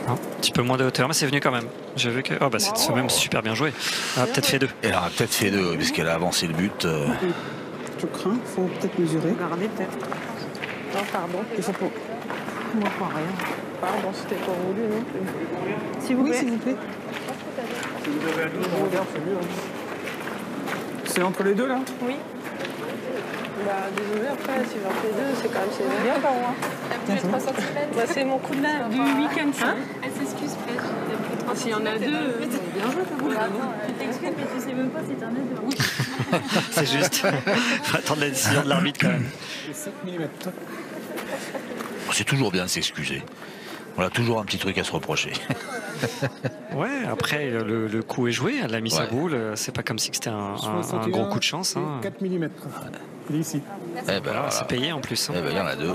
Un petit peu moins de hauteur, mais c'est venu quand même. J'ai vu que. Oh, bah, c'est même super bien joué. Elle a peut-être fait 2. Elle aura peut-être fait 2, puisqu'elle a avancé le but. Je crains, faut peut-être mesurer. Regardez, peut-être. Non, pardon. Il faut pas. Moi, pas rien. Pardon, c'était pas voulu non plus. S'il vous Oui, plaît. s'il vous plaît. Si vous avez un doute, on regarde, c'est mieux. C'est entre les deux, là? Oui. Bah, désolé, après, si j'en fais 2, c'est quand même sévère. Bien, par moi. T'as plus 3 cm. Bah, c'est mon coup de main du week-end, ça. Elle s'excuse presque. S'il y en a 2, bien joué, t'as voulu. Tu t'excuses, mais tu sais même pas si t'en as deux. C'est juste. Faut attendre la décision de l'arbitre quand même. 7 mm. C'est toujours bien de s'excuser. On a toujours un petit truc à se reprocher. Ouais, après, le coup est joué. Elle a mis sa Ouais. boule. C'est pas comme si c'était un gros coup de chance. Hein. 4 mm. Il est ici. Eh ben, Voilà, voilà. c'est payé en plus. Hein. Eh ben, il y en a 2.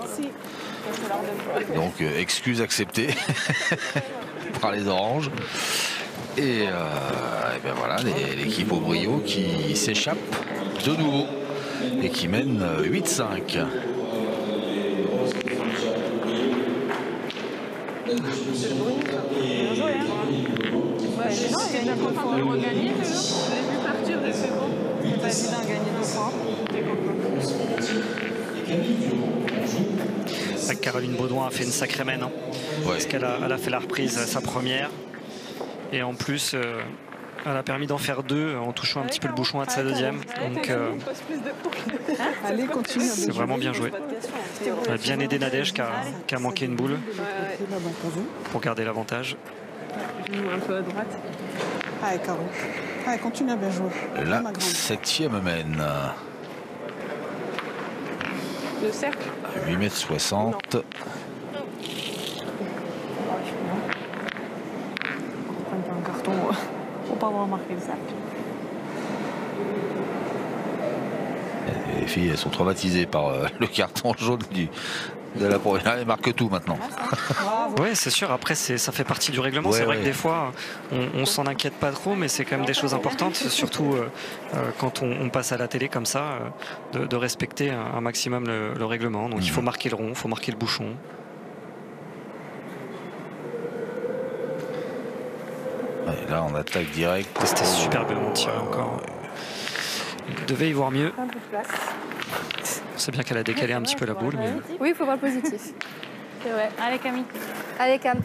Donc, excuse acceptée par les oranges. Et, eh ben voilà, l'équipe au brio qui s'échappe de nouveau et qui mène 8-5. Bien joué, hein. Ouais, c'est non, il y a une content de le regagner, mais là, je l'ai vu partir, j'ai fait bon. C'est pas évident de gagner 2 fois. Caroline Baudouin a fait une sacrée mène. Hein, Ouais. parce qu'elle a, elle a fait la reprise à sa première. Et en plus, elle a permis d'en faire 2 en touchant un petit peu le bouchon à de sa deuxième. Donc, Allez, continue. c'est vraiment bien joué. Elle a bien aidé Nadège qui a manqué une boule pour garder l'avantage. Je joue un peu à droite. Allez, Caro. Allez, continue à bien jouer. La Ma grande. 7e mène. Le cercle. 8,60 m. Prends pas un carton pour pas avoir marqué le cercle. Les filles, elles sont traumatisées par le carton jaune de la première. Elles marquent tout maintenant. Oui, c'est sûr. Après, ça fait partie du règlement. Ouais, c'est vrai ouais. que des fois, on s'en inquiète pas trop, mais c'est quand même des choses importantes, surtout quand on passe à la télé comme ça, de respecter un maximum le règlement. Donc il faut marquer le rond, il faut marquer le bouchon. Ouais, là, on attaque direct. C'était super bien tiré encore. Il devait y voir mieux. Un peu de place. C'est bien qu'elle a décalé un petit peu la boule, mais Oui, il faut voir le positif. C'est vrai. Allez, Camille. Allez, Cam.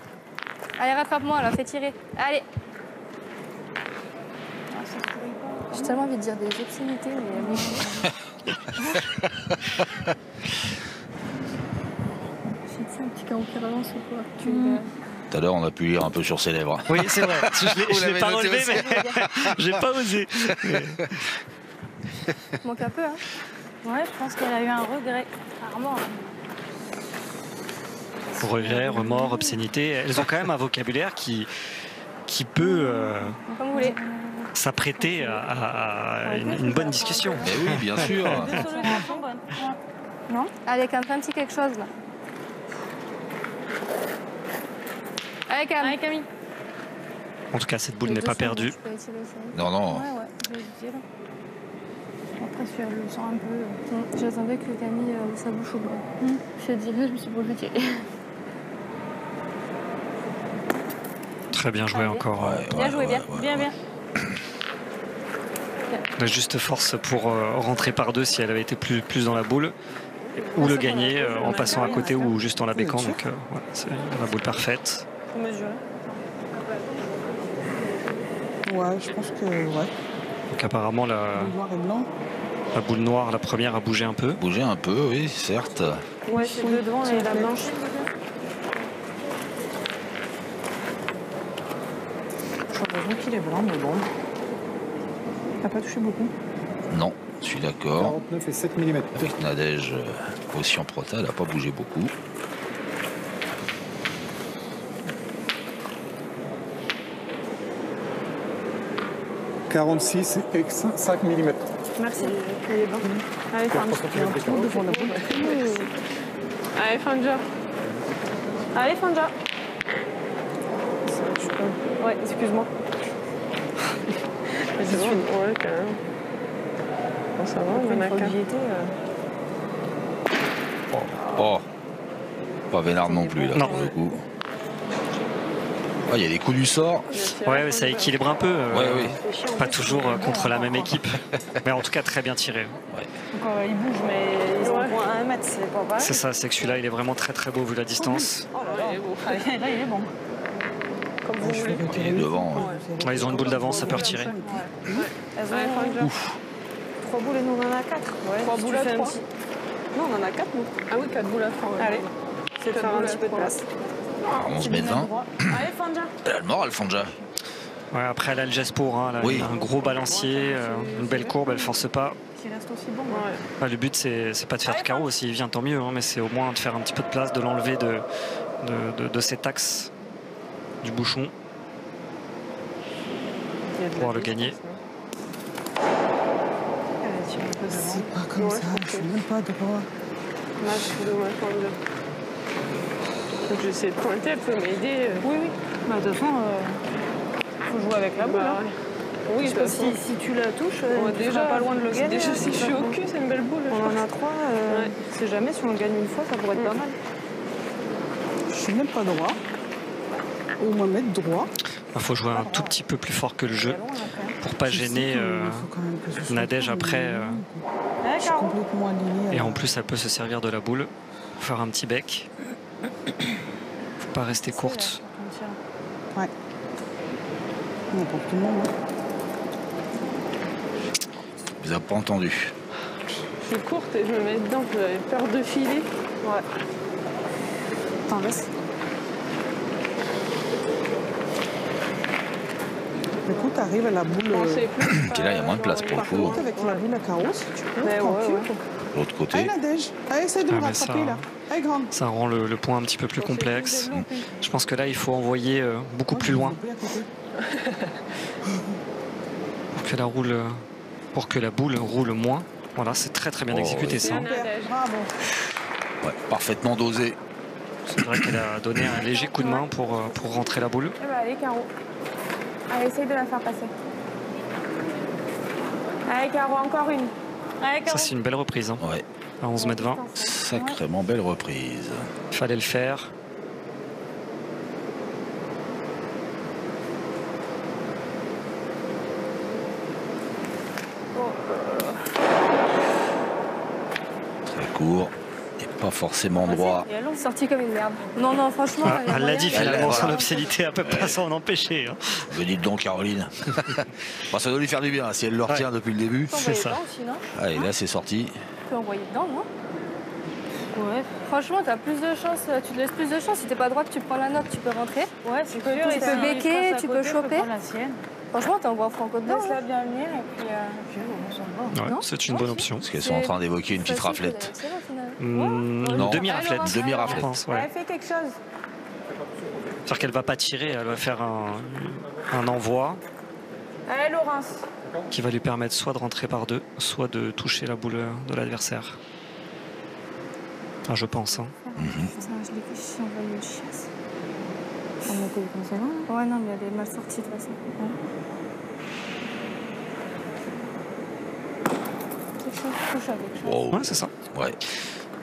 Allez, rattrape-moi, là, fais tirer. Allez. J'ai tellement envie de dire des obscénités, mais... C'est un petit carreau qui relance ou quoi? Tout à l'heure, on a pu lire un peu sur ses lèvres. oui, c'est vrai. Je l'ai pas noté relevé, aussi. mais j'ai pas osé. Il manque un peu, hein. Ouais, je pense qu'elle a eu un regret. Clairement. Regret, remords, obscénité, elles ont quand même un vocabulaire qui peut Comme vous voulez. s'apprêter à une bonne discussion. Eh oui, bien sûr. Deux solutions bonnes. Non? Allez, Cam, fais un petit quelque chose, là. Allez, Cam. Allez, Camille. En tout cas, cette boule n'est pas perdue. Non, non. Ouais, ouais, je vais dire. parce qu'elle le sent un peu. J'attendais que Camille sa bouche au bras. Je dirais, je me suis brûlée tirer. Très bien joué encore. Bien joué, bien. La juste force pour rentrer par deux si elle avait été plus dans la boule. Ou le gagner en passant à côté ou juste en la bécant. Donc voilà, c'est la boule parfaite. Faut mesurer. Ouais, je pense que ouais. Donc apparemment Noir et blanc. la boule noire, la première, a bougé un peu. Bouger un peu, oui, certes. Ouais, c'est le devant et la blanche. J'ai l'impression qu'il est blanc, mais bon. T'as pas touché beaucoup? Non, je suis d'accord. 49 et 7 mm. Avec Nadège Bossian Prota, elle n'a pas bougé beaucoup. « 46 et 5 mm. Merci. Il est bon. Allez, Fanja. Allez, Fanja. Ouais, excuse-moi. Je suis ouais, quand même. Bon, ça va, on en a qu'un. Oh, pas vénard non plus là, Non. pour le coup. Il y a des coups du sort. Ouais, mais ça équilibre un peu. Oui. Pas toujours contre la même équipe. Mais en tout cas, très bien tiré. Encore, il bouge, mais ils ont un point à 1 mètre, c'est pas pareil. C'est ça, c'est que celui-là, il est vraiment très beau vu la distance. Oh là là, là, il est bon. Comme vous voulez. Il est devant. Ouais, ils ont une boule d'avance, ça peut retirer. Elles ont 3 boules et nous on en a 4. Ouais, 3 boules à 3. Non, on en a 4 nous. Ah oui, 4 boules à 3. Ouais. Allez, c'est de faire un petit peu de place. 11 mètres 20. Allez, Fanja. Elle a le moral, Fanja. Ouais, après, elle a le geste pour. Hein, elle a Oui. un gros balancier, une belle courbe, elle force pas. Qui reste aussi bon. Ouais. Bah, le but, c'est pas de faire de carreau. S'il vient, tant mieux. Hein, mais c'est au moins de faire un petit peu de place, de l'enlever de cet axe du bouchon pour pouvoir le gagner. C'est pas comme ça, je suis même pas droit. Là, je suis dommage, Fanja. J'essaie de pointer, elle peut m'aider. Oui. Bah, de toute façon, faut jouer avec la boule. Bah, Hein. oui, de toute Parce que façon. si tu la touches, tu déjà, seras pas loin de le gagner. Déjà, hein, si je suis au cul, c'est une belle boule. On en a 3. On sait jamais si on le gagne une fois, ça pourrait être pas mal. Je suis même pas droit. Au moins mettre droit. Il faut jouer un tout petit peu plus fort que le jeu pour pas gêner Nadège après. Je suis complètement aligné. Et en plus, elle peut se servir de la boule pour faire un petit bec. Faut pas rester courte. Ouais. N'importe tout le monde. Vous avez pas entendu. Je suis courte et je me mets dedans, j'avais peur de filer. Ouais. T'en laisses. Du coup, t'arrives à la boule. Et là, il y a moins de place pour le coup. Avec la boule à carreau, si tu peux. Tranquille. De l'autre côté. Allez, Nadège. Allez, essaie de me mais rattraper ça- là. Allez, grande. Ça rend le point un petit peu plus complexe. Je pense que là, il faut envoyer beaucoup plus loin pour que la boule roule moins. Voilà, c'est très bien exécuté ça. Bravo. Ouais, parfaitement dosé. C'est vrai qu'elle a donné un léger coup de main pour rentrer la boule. Eh ben, allez, Caro. Allez, essaye de la faire passer. Allez, Caro, encore une. Allez, Ça, Caro. c'est une belle reprise. Hein, Ouais, à 11 mètres 20. sacrément belle reprise. Il fallait le faire. Très court. Et pas forcément droit. Sorti comme une merde. Non, franchement. Ah, elle l'a dit finalement, voilà. son obsédité, elle peut pas s'en empêcher. Hein. Me dites donc, Caroline. Bon, ça doit lui faire du bien si elle le retient depuis le début. C'est ça. Aussi, non Ah, et là, c'est sorti. Tu peux envoyer dedans, non? Ouais. Franchement, t'as plus de chance, tu te laisses plus de chance. Si t'es pas droite, tu prends la note, tu peux rentrer. Ouais, c'est sûr. Tu peux béquer, tu peux choper. La sienne. Franchement, t'envoies franco dedans. Laisse-la bien venir et puis on s'en va. Ouais, c'est une bonne option. Parce qu'elles sont en train d'évoquer une petite Facile, raflette. c'est là, au final. Une Non. demi-raflette. Une demi-raflette. Je pense, ouais. Allez, fais quelque chose. C'est-à-dire qu'elle va pas tirer, elle va faire un envoi Allez, Laurence. qui va lui permettre soit de rentrer par deux, soit de toucher la boule de l'adversaire. Ah, je pense. Hein. Je l'ai fait chier, on va une chasse. On a été comme ça, non? Ouais, non, mais elle est mal sortie de toute façon. touche à quelque chose. Wow. Ouais, c'est ça. Ouais.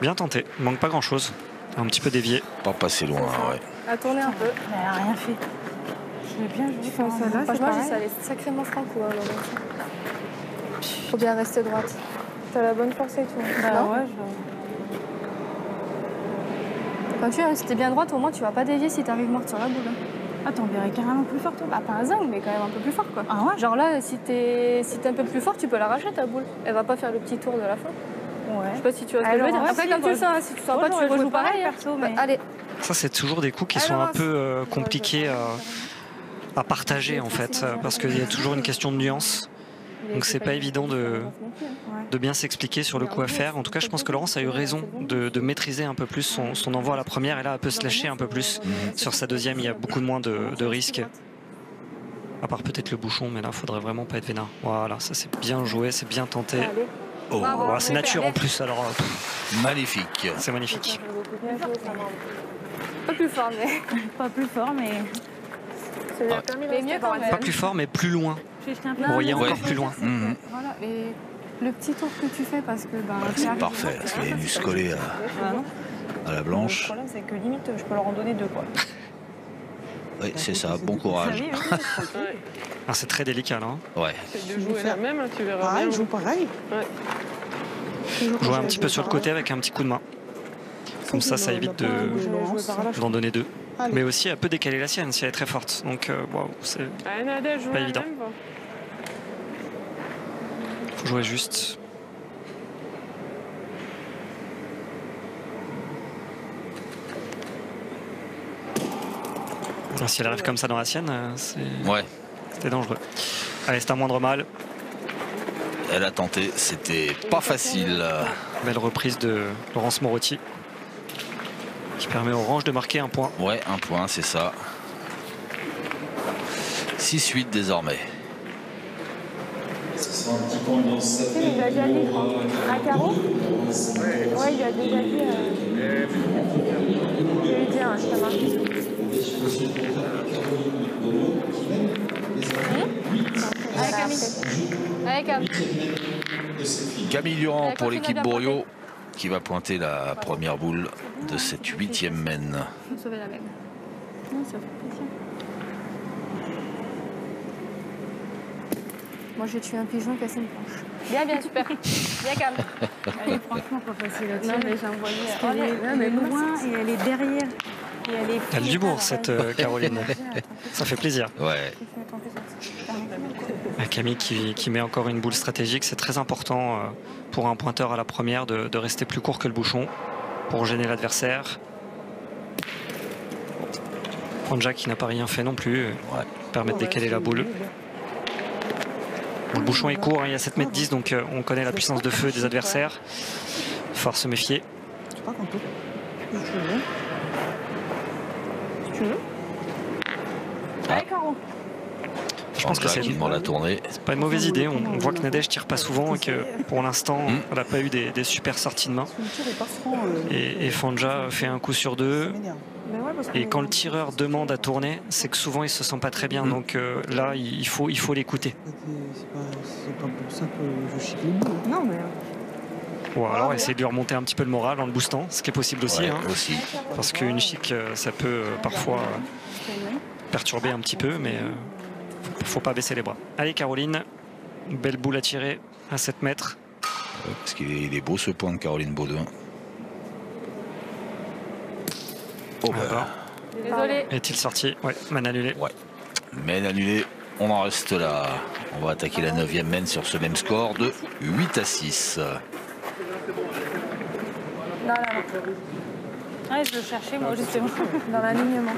Bien tenté. Il manque pas grand-chose. Un petit peu dévié. Pas passé loin, ouais. À tourner un peu. Mais elle a rien fait. Je l'ai bien joué. Tu fais ça là, franchement, ça allait sacrément franco. Faut bien rester droite. T'as la bonne force et tout. Bah non ouais, Quand tu es bien droite, au moins tu vas pas dévier si t'arrives morte sur la boule. Attends, on verrait carrément plus fort, toi. Bah pas un zinc, mais quand même un peu plus fort quoi. Ah ouais? Genre là, si t'es un peu plus fort, tu peux l'arracher ta boule. Elle va pas faire le petit tour de la fin. Ouais. Je sais pas si tu vois ce que je veux dire. Après, comme tu le sens, si tu sens pas, tu rejoues pareil. Perso, mais... Allez. Ça, c'est toujours des coups qui sont un peu compliqués à partager en fait, parce qu'il y a toujours une question de nuance. Donc c'est pas évident de bien s'expliquer sur le coup à faire. En tout cas, je pense que Laurence a eu raison de maîtriser un peu plus son envoi à la première, et là elle peut se lâcher un peu plus. Sur sa deuxième, il y a beaucoup moins de risques. À part peut-être le bouchon, mais là il faudrait vraiment pas être vénard. Voilà, ça c'est bien joué, c'est bien tenté. Oh, Voilà, c'est nature en plus, alors magnifique. c'est magnifique. Pas plus fort, mais. Pas plus fort, mais... Mais mieux quand même. Pas plus fort, mais plus loin. Vous voyez encore plus loin. Voilà, et le petit tour que tu fais parce que C'est parfait, parce qu'il est venu se coller à la blanche. Le problème, c'est que limite, je peux leur en donner deux, quoi. Oui, c'est ça, bon courage. Ah, c'est très délicat là. Hein. Ouais. De jouer la même, tu verras Pareil, bien. je joue pareil. Jouer un petit peu sur le côté avec un petit coup de main. Comme ça évite d'en donner deux. Allez. Mais aussi, elle peut décaler la sienne si elle est très forte. Donc, wow, c'est Nadège joue pas la évident. même, bon. Faut jouer juste. Si elle arrive comme ça dans la sienne, c'était dangereux. Allez, c'est un moindre mal. Elle a tenté, c'était pas facile. Belle reprise de Laurence Morotti, qui permet aux Orange de marquer un point. Ouais, un point, c'est ça. 6-8 désormais. Ce sera un petit point dans cette Il lui a déjà dit, un carreau. Ouais, il a déjà dit. Je vais lui dire, je t'ai marqué. Allez Camille. Allez Camille. Camille Durand pour l'équipe Bourriot, qui va pointer la première boule de cette 8e mène. Sauver la même. Non, ça fait plaisir. Moi, j'ai tué un pigeon, cassé une planche. Bien, bien, super. Bien calme. Elle est franchement pas facile à tirer. Non, mais j'ai envoyé. Parce qu'elle est loin et elle est derrière. Et elle est Elle a du bourg, cette Caroline. Ça fait plaisir. Ouais. Camille qui met encore une boule stratégique. C'est très important pour un pointeur à la première de rester plus court que le bouchon pour gêner l'adversaire. Anja qui n'a pas rien fait non plus, permet de décaler la boule. Bon, le bouchon est court, hein, il y a 7,10 m, donc on connaît la puissance de feu des adversaires. Faut se méfier. Tu pars un peu. Tu veux? Allez, Caro. Je pense que c'est la tournée. pas une mauvaise idée. On voit que Nadège tire pas souvent et que pour l'instant, elle n'a pas eu des super sorties de main. Et Fanja fait un coup sur deux. Et quand le tireur demande à tourner, c'est que souvent il se sent pas très bien. Donc là, il faut l'écouter. C'est pas pour ça que je chie les boules. Non, mais... Ou alors essayer de lui remonter un petit peu le moral en le boostant, ce qui est possible aussi. Ouais, hein. aussi. Parce qu'une chic, ça peut parfois perturber un petit peu, mais faut pas baisser les bras. Allez Caroline, belle boule à tirer à 7 mètres. Parce qu'il est beau ce point de Caroline Baudouin. Oh bah. Désolé. Est-il sorti? Ouais, man annulé. Ouais. Mène annulé. On en reste là. On va attaquer la 9e mène sur ce même score de 8-6. Non. Ouais, je le cherchais, moi, justement. Dans l'alignement.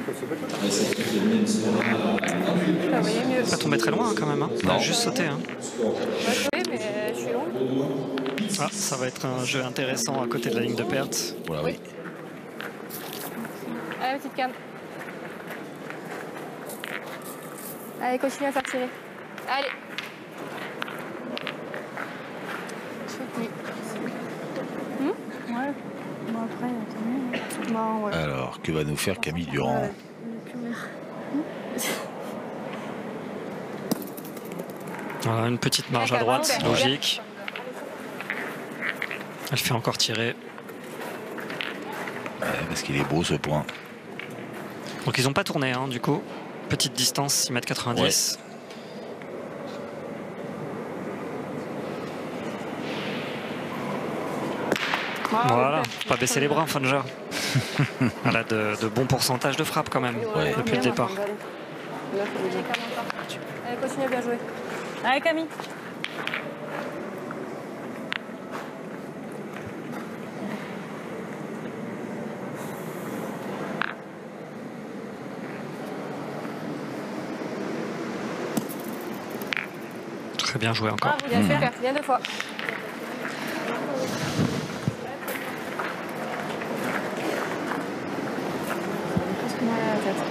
Pas tomber très loin hein, quand même. Hein. Non. Juste sauter. Hein. Oui, mais je suis longue. Ah, ça va être un jeu intéressant à côté de la ligne de perte. Voilà, oui. Allez, petite canne. Allez, continue à faire tirer. Allez. Ouais. Bon, après, attendez. Bon, ouais. Alors, que va nous faire Camille Durand? Voilà, une petite marge à droite, logique. Elle fait encore tirer. Ouais, parce qu'il est beau ce point. Donc ils n'ont pas tourné, hein, du coup. Petite distance, 6,90 m. Voilà, pas baisser les bras, Fonger. Elle a de bons pourcentages de frappe quand même, depuis le départ. Allez, continue à bien jouer. Allez, Camille. Très bien joué encore. Bien super, bien 2 fois.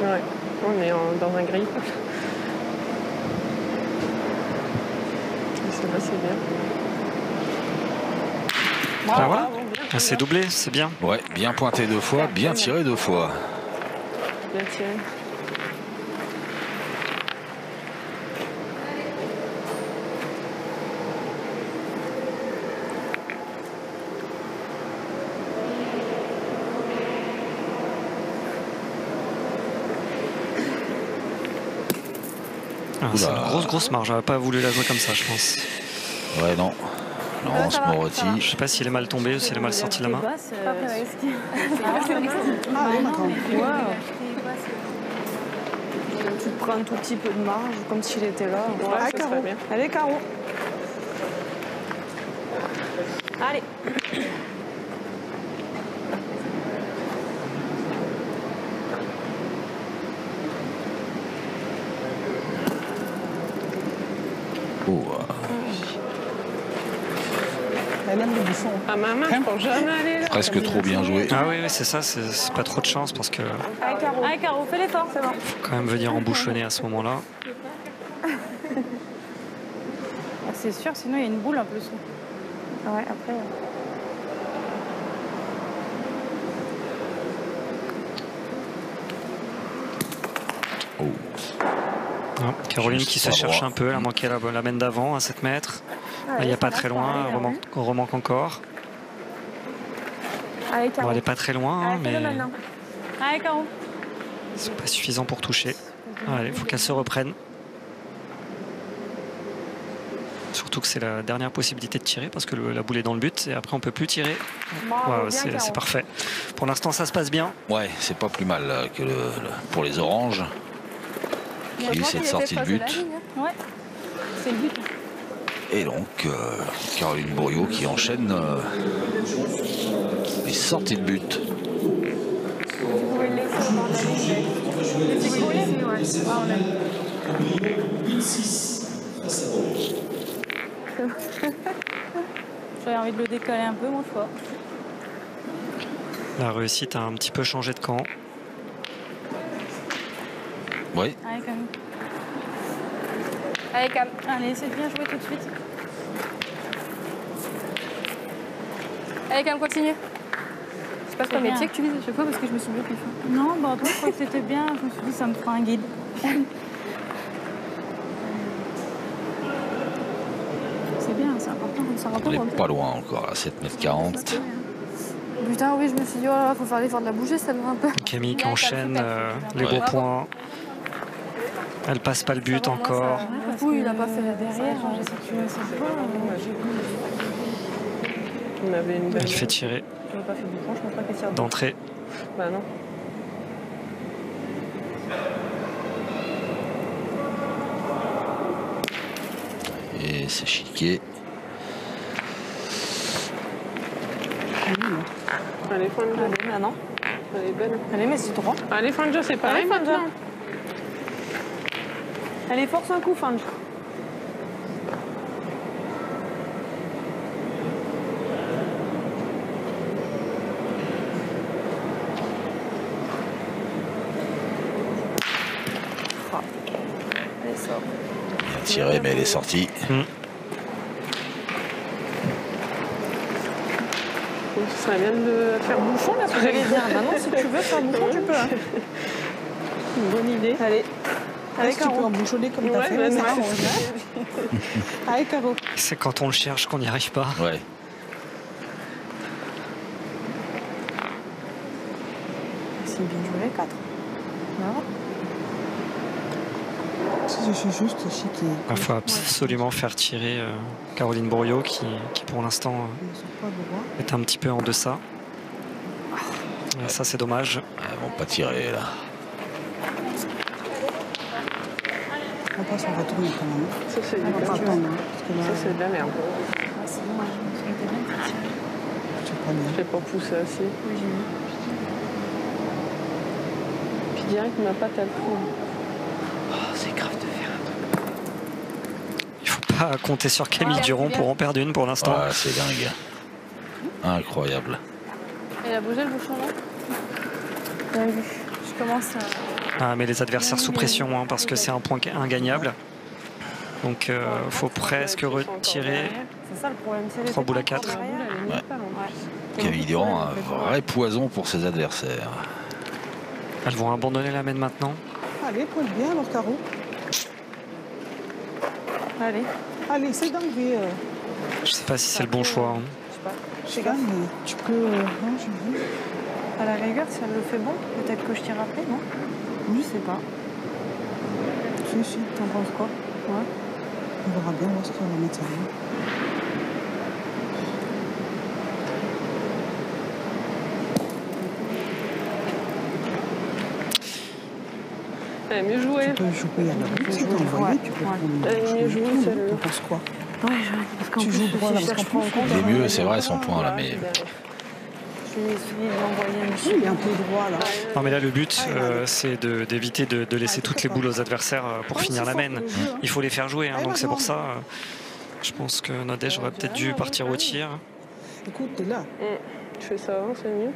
Ouais. On est dans un grille. C'est bien. Ah voilà, c'est doublé, c'est bien. Ouais, bien pointé 2 fois, bien tiré 2 fois. Bien tiré. Ah, c'est une grosse marge. J'aurais pas voulu la jouer comme ça, je pense. Ouais, non. Laurence Morotti. Je sais pas s'il est mal tombé ou s'il est mal sorti de la main. Tu prends un tout petit peu de marge, comme s'il était là. Ouais, ça serait bien. Allez, carreau. Allez. Ah, maman, je pense jamais aller là. Presque trop bien joué. Ah oui, c'est ça, c'est pas trop de chance parce que Allez, Caro, fais l'effort, c'est bon. faut quand même venir embouchonner à ce moment-là. C'est sûr, sinon il y a une boule en plus. Ouais, après. Ah, Caroline Juste qui se pas cherche droit. un peu, elle a manqué la mène d'avant à 7 mètres. Là, il n'y a pas très loin, on remanque encore. Allez, Bon, Caro. elle n'est pas très loin, hein, mais Allez, Caro. c'est pas suffisant pour toucher. Allez, il faut qu'elle se reprenne. Surtout que c'est la dernière possibilité de tirer parce que la boule est dans le but et après on peut plus tirer. Ouais, c'est parfait. Pour l'instant ça se passe bien. Ouais, c'est pas plus mal que pour les oranges. Qui a eu cette sortie de but. Ouais, c'est le but. Et donc, Caroline Bourriaud qui enchaîne les sorties de but. J'avais envie de le décaler un peu, mon choix. La réussite a un petit peu changé de camp. Oui. Allez, Camille. Allez, Cam. Allez, essaie de bien jouer tout de suite. Allez, Cam, continue. C'est pas sur mes pieds que tu vises à chaque fois parce que je me suis bloquée. Non, bah toi, je crois que c'était bien. Je me suis dit, ça me fera un guide. C'est bien, c'est important. Ça On rapporte. n'est pas loin encore, à 7,40 m. Putain, oui, je me suis dit, oh là là, faut faire l'effort de la bouger, ça me va un peu. Camille qui enchaîne les beaux points. Elle passe pas le but encore. Oui, il a pas fait la Derrière, On avait une belle. Elle fait tirer On n'a pas fait du point, je pense pas qu'elle tire. d'entrée. Bah non. Et c'est chiqué. Allez, Fanjo. Allez, maintenant. Elle est belle. Allez, mais c'est droit. Allez, Fanjo, c'est pareil Allez, Fanjo. maintenant. Allez, force un coup, Fange. Bien tiré, mais elle est sortie. Ce serait bien de faire bouchon là. J'allais dire, maintenant, si tu veux faire bouchon, tu peux. Hein. Une bonne idée. Allez. Allez, tu peux embouchonner comme t'as fait. Ouais, ça ouais. arrange. Allez, Caro. C'est quand on le cherche qu'on n'y arrive pas. Ouais. C'est bien joué les 4. C'est juste aussi qu'il... Il faut absolument faire tirer Caroline Bourriaud qui pour l'instant est un petit peu en deçà. Et ça c'est dommage. Elles vont pas tirer là. On passe, on va tourner quand même. Ça, c'est de la merde. C'est dommage. Ça aurait été bien de faire tirer. Je l'ai pas poussé assez. Oui, j'ai vu. Puis direct, ma patte, elle prend. Oh, c'est grave de faire Il faut pas compter sur Camille Duron pour en perdre une pour l'instant. Ah, c'est dingue. Incroyable. Il a bougé le bouchon là. Bien vu. Je commence à... Ah, mais les adversaires sous pression hein, parce que c'est un point ingagnable. Donc faut presque retirer. C'est ça le problème. 3 boules à 4. Ouais. Camille Durand, un vrai poison pour ses adversaires. Elles vont abandonner la main maintenant. Allez, pointe bien alors, Caro. Allez. Allez, c'est d'enlever. Je sais pas si c'est le bon choix. Hein. Je sais pas, mais tu peux... non, je veux. À la rigueur, si elle le fait bon, peut-être que je tire après, non? Je sais pas. Si. T'en penses quoi? Ouais. On verra bien voir ce qu'on va mettre ça. Elle est mieux jouée. Tu peux jouer à la route, tu peux envoyer, tu peux prendre... Elle est mieux jouée, celle-là. T'en penses quoi? Ouais, parce qu'en Tu plus, joues droit là, parce qu'en plus... Il est mieux, c'est vrai, son point là, mais... je vais essayer de l'envoyer un Il est un peu droit là. Non mais là le but c'est d'éviter de laisser toutes les boules aux adversaires pour finir la main. Il faut les faire jouer hein, donc c'est pour ça je pense que Nadège aurait peut-être dû partir au tir. Écoute, t'es là. Tu fais ça avant, c'est mieux.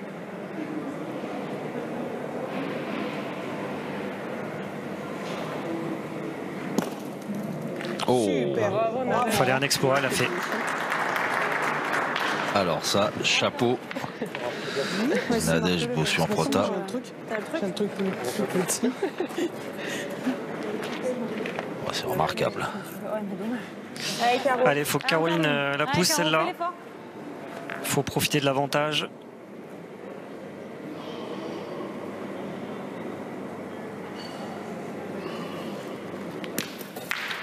Oh. Super. Il fallait un exploit, elle a fait. Alors ça, chapeau. Nadège Bossuan-Prota. J'ai le truc plus petit. C'est remarquable. Allez, il faut que Caroline la pousse celle-là. Il faut profiter de l'avantage.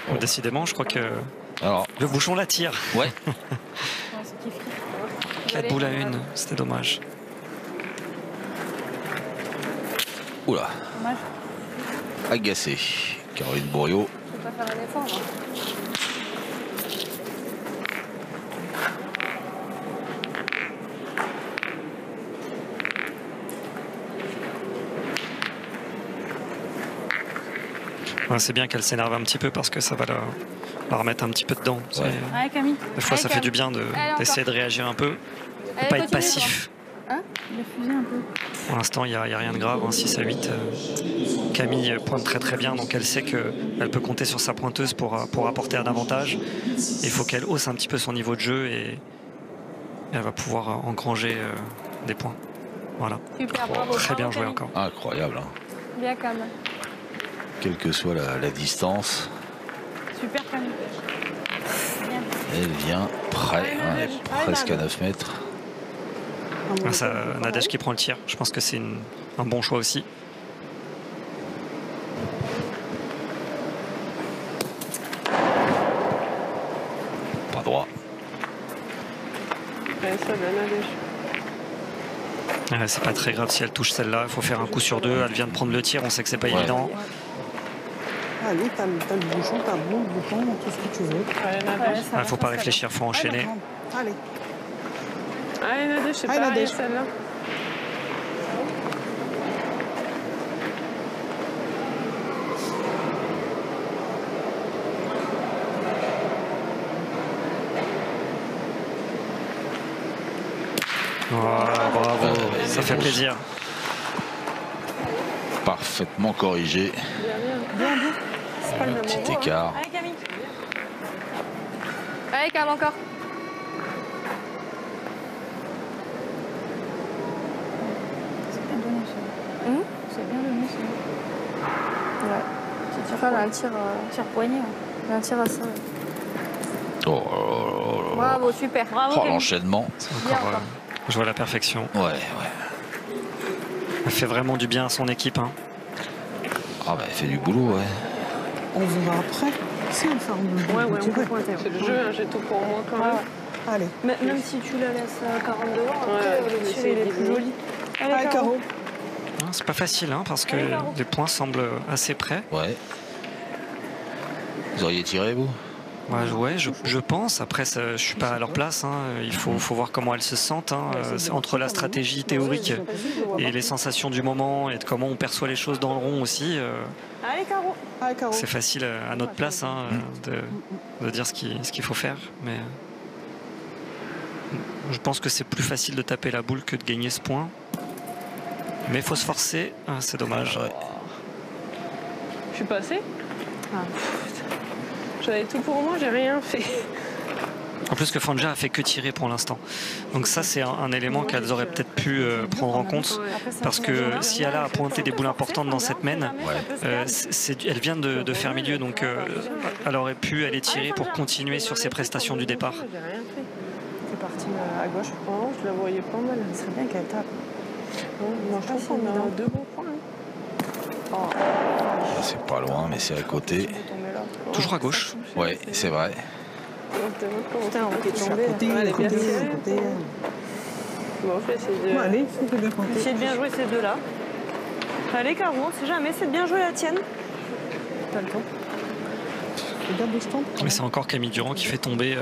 Bon, décidément, je crois que alors, le bouchon la tire. Ouais. 4 boules à 1, c'était dommage. Oula. Agacé. Caroline Bourriaud. Je peux pas faire un effort, moi. Ouais, c'est bien qu'elle s'énerve un petit peu parce que ça va la remettre un petit peu dedans. Ouais. Allez, Camille. Des fois, ça fait du bien d'essayer de réagir un peu. Ne pas être passif. Hein? Il a fusé un peu. Pour l'instant, il n'y a rien de grave. 6 à 8. Camille pointe très très bien, donc elle sait qu'elle peut compter sur sa pointeuse pour apporter un avantage. Il faut qu'elle hausse un petit peu son niveau de jeu et elle va pouvoir engranger des points. Voilà. Super, bravo. Très bien Bravo, joué Camille. encore. Incroyable. Hein. Bien, Cam. Quelle que soit la distance, Super, Camille. elle vient près. Hein, elle est presque à 9 mètres. Ça, Nadège qui prend le tir. Je pense que c'est un bon choix aussi. Pas droit. Ouais, ça, la Nadège. C'est pas très grave si elle touche celle-là. Il faut faire un coup sur deux. Elle vient de prendre le tir. On sait que c'est pas évident. Allez, t'as le bouchon, t'as le bouchon, tout ce que tu veux. Il ne faut pas réfléchir, il faut enchaîner. Allez. Allez, Nadège, c'est Allez, pareil, Nadège. celle-là. Voilà, bravo, ça fait plaisir. Parfaitement corrigé. Bien. C'est pas le même Petit endroit, hein. écart. Allez, Camille. Allez, Cam, encore. C'est bien donné, ça. C'est bien donné, ça. Ouais. Tu tires un tir, Tire poignet. un tir à ça. Oh, Bravo, super. Bravo, oh, Camille. l'enchaînement. C'est encore, je vois la perfection. Ouais. Elle fait vraiment du bien à son équipe. Hein. Ah bah elle fait du boulot, ouais. On verra après. Si on ferme le bout. Ouais, on peut pointer. C'est le jeu, hein, j'ai tout pour moi quand même. Allez. Même si tu la laisses 40 dehors, après le tir il est plus joli. Allez, carreau. C'est pas facile hein, parce que les points semblent assez près. Ouais. Vous auriez tiré, vous? Ouais, je pense. Après, je suis pas à leur place. Hein. Il faut voir comment elles se sentent. Hein. Entre la stratégie théorique et les sensations du moment et de comment on perçoit les choses dans le rond aussi. Allez, carreau. C'est facile à notre place hein, de dire ce qu'il faut faire. Mais je pense que c'est plus facile de taper la boule que de gagner ce point. Mais il faut se forcer. Ah, c'est dommage. Ouais. Je suis passé. J'avais tout pour moi, j'ai rien fait. En plus que Fanja a fait que tirer pour l'instant. Donc ça c'est un élément qu'elles auraient peut-être pu prendre en compte. Parce que si elle a pointé des boules importantes dans cette main, elle vient de faire milieu. Donc elle aurait pu aller tirer pour continuer sur ses prestations du départ. J'ai rien fait. C'est parti à gauche. Oh, je la voyais pas mal. Ce serait bien qu'elle tape. Moi je trouve qu'on a 2 bons points. C'est pas loin, mais c'est à côté. Toujours à gauche. Ouais, c'est vrai. Putain, on est tombé. Elle est bien tirée. Bon, allez, c'est bien compté. Essayez de bien jouer ces deux-là. Allez, carreau, on sait jamais, c'est de bien jouer la tienne. T'as le temps. Regarde où je tombe. Mais c'est encore Camille Durand qui fait tomber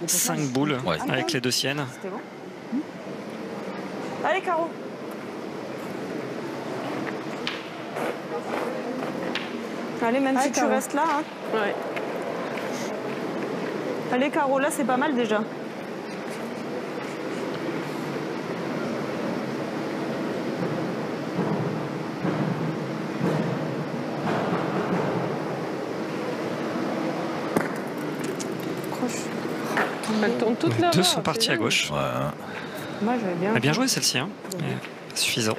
5 boules avec les deux siennes. C'était bon. Allez, carreau. Allez, même si tu restes là. Hein. Ouais. Allez, carreau, là, c'est pas mal déjà. Elle tourne toute là. Deux sont partis à gauche. Ouais. Moi, j'avais bien. Elle a bien joué celle-ci. Hein. Suffisant.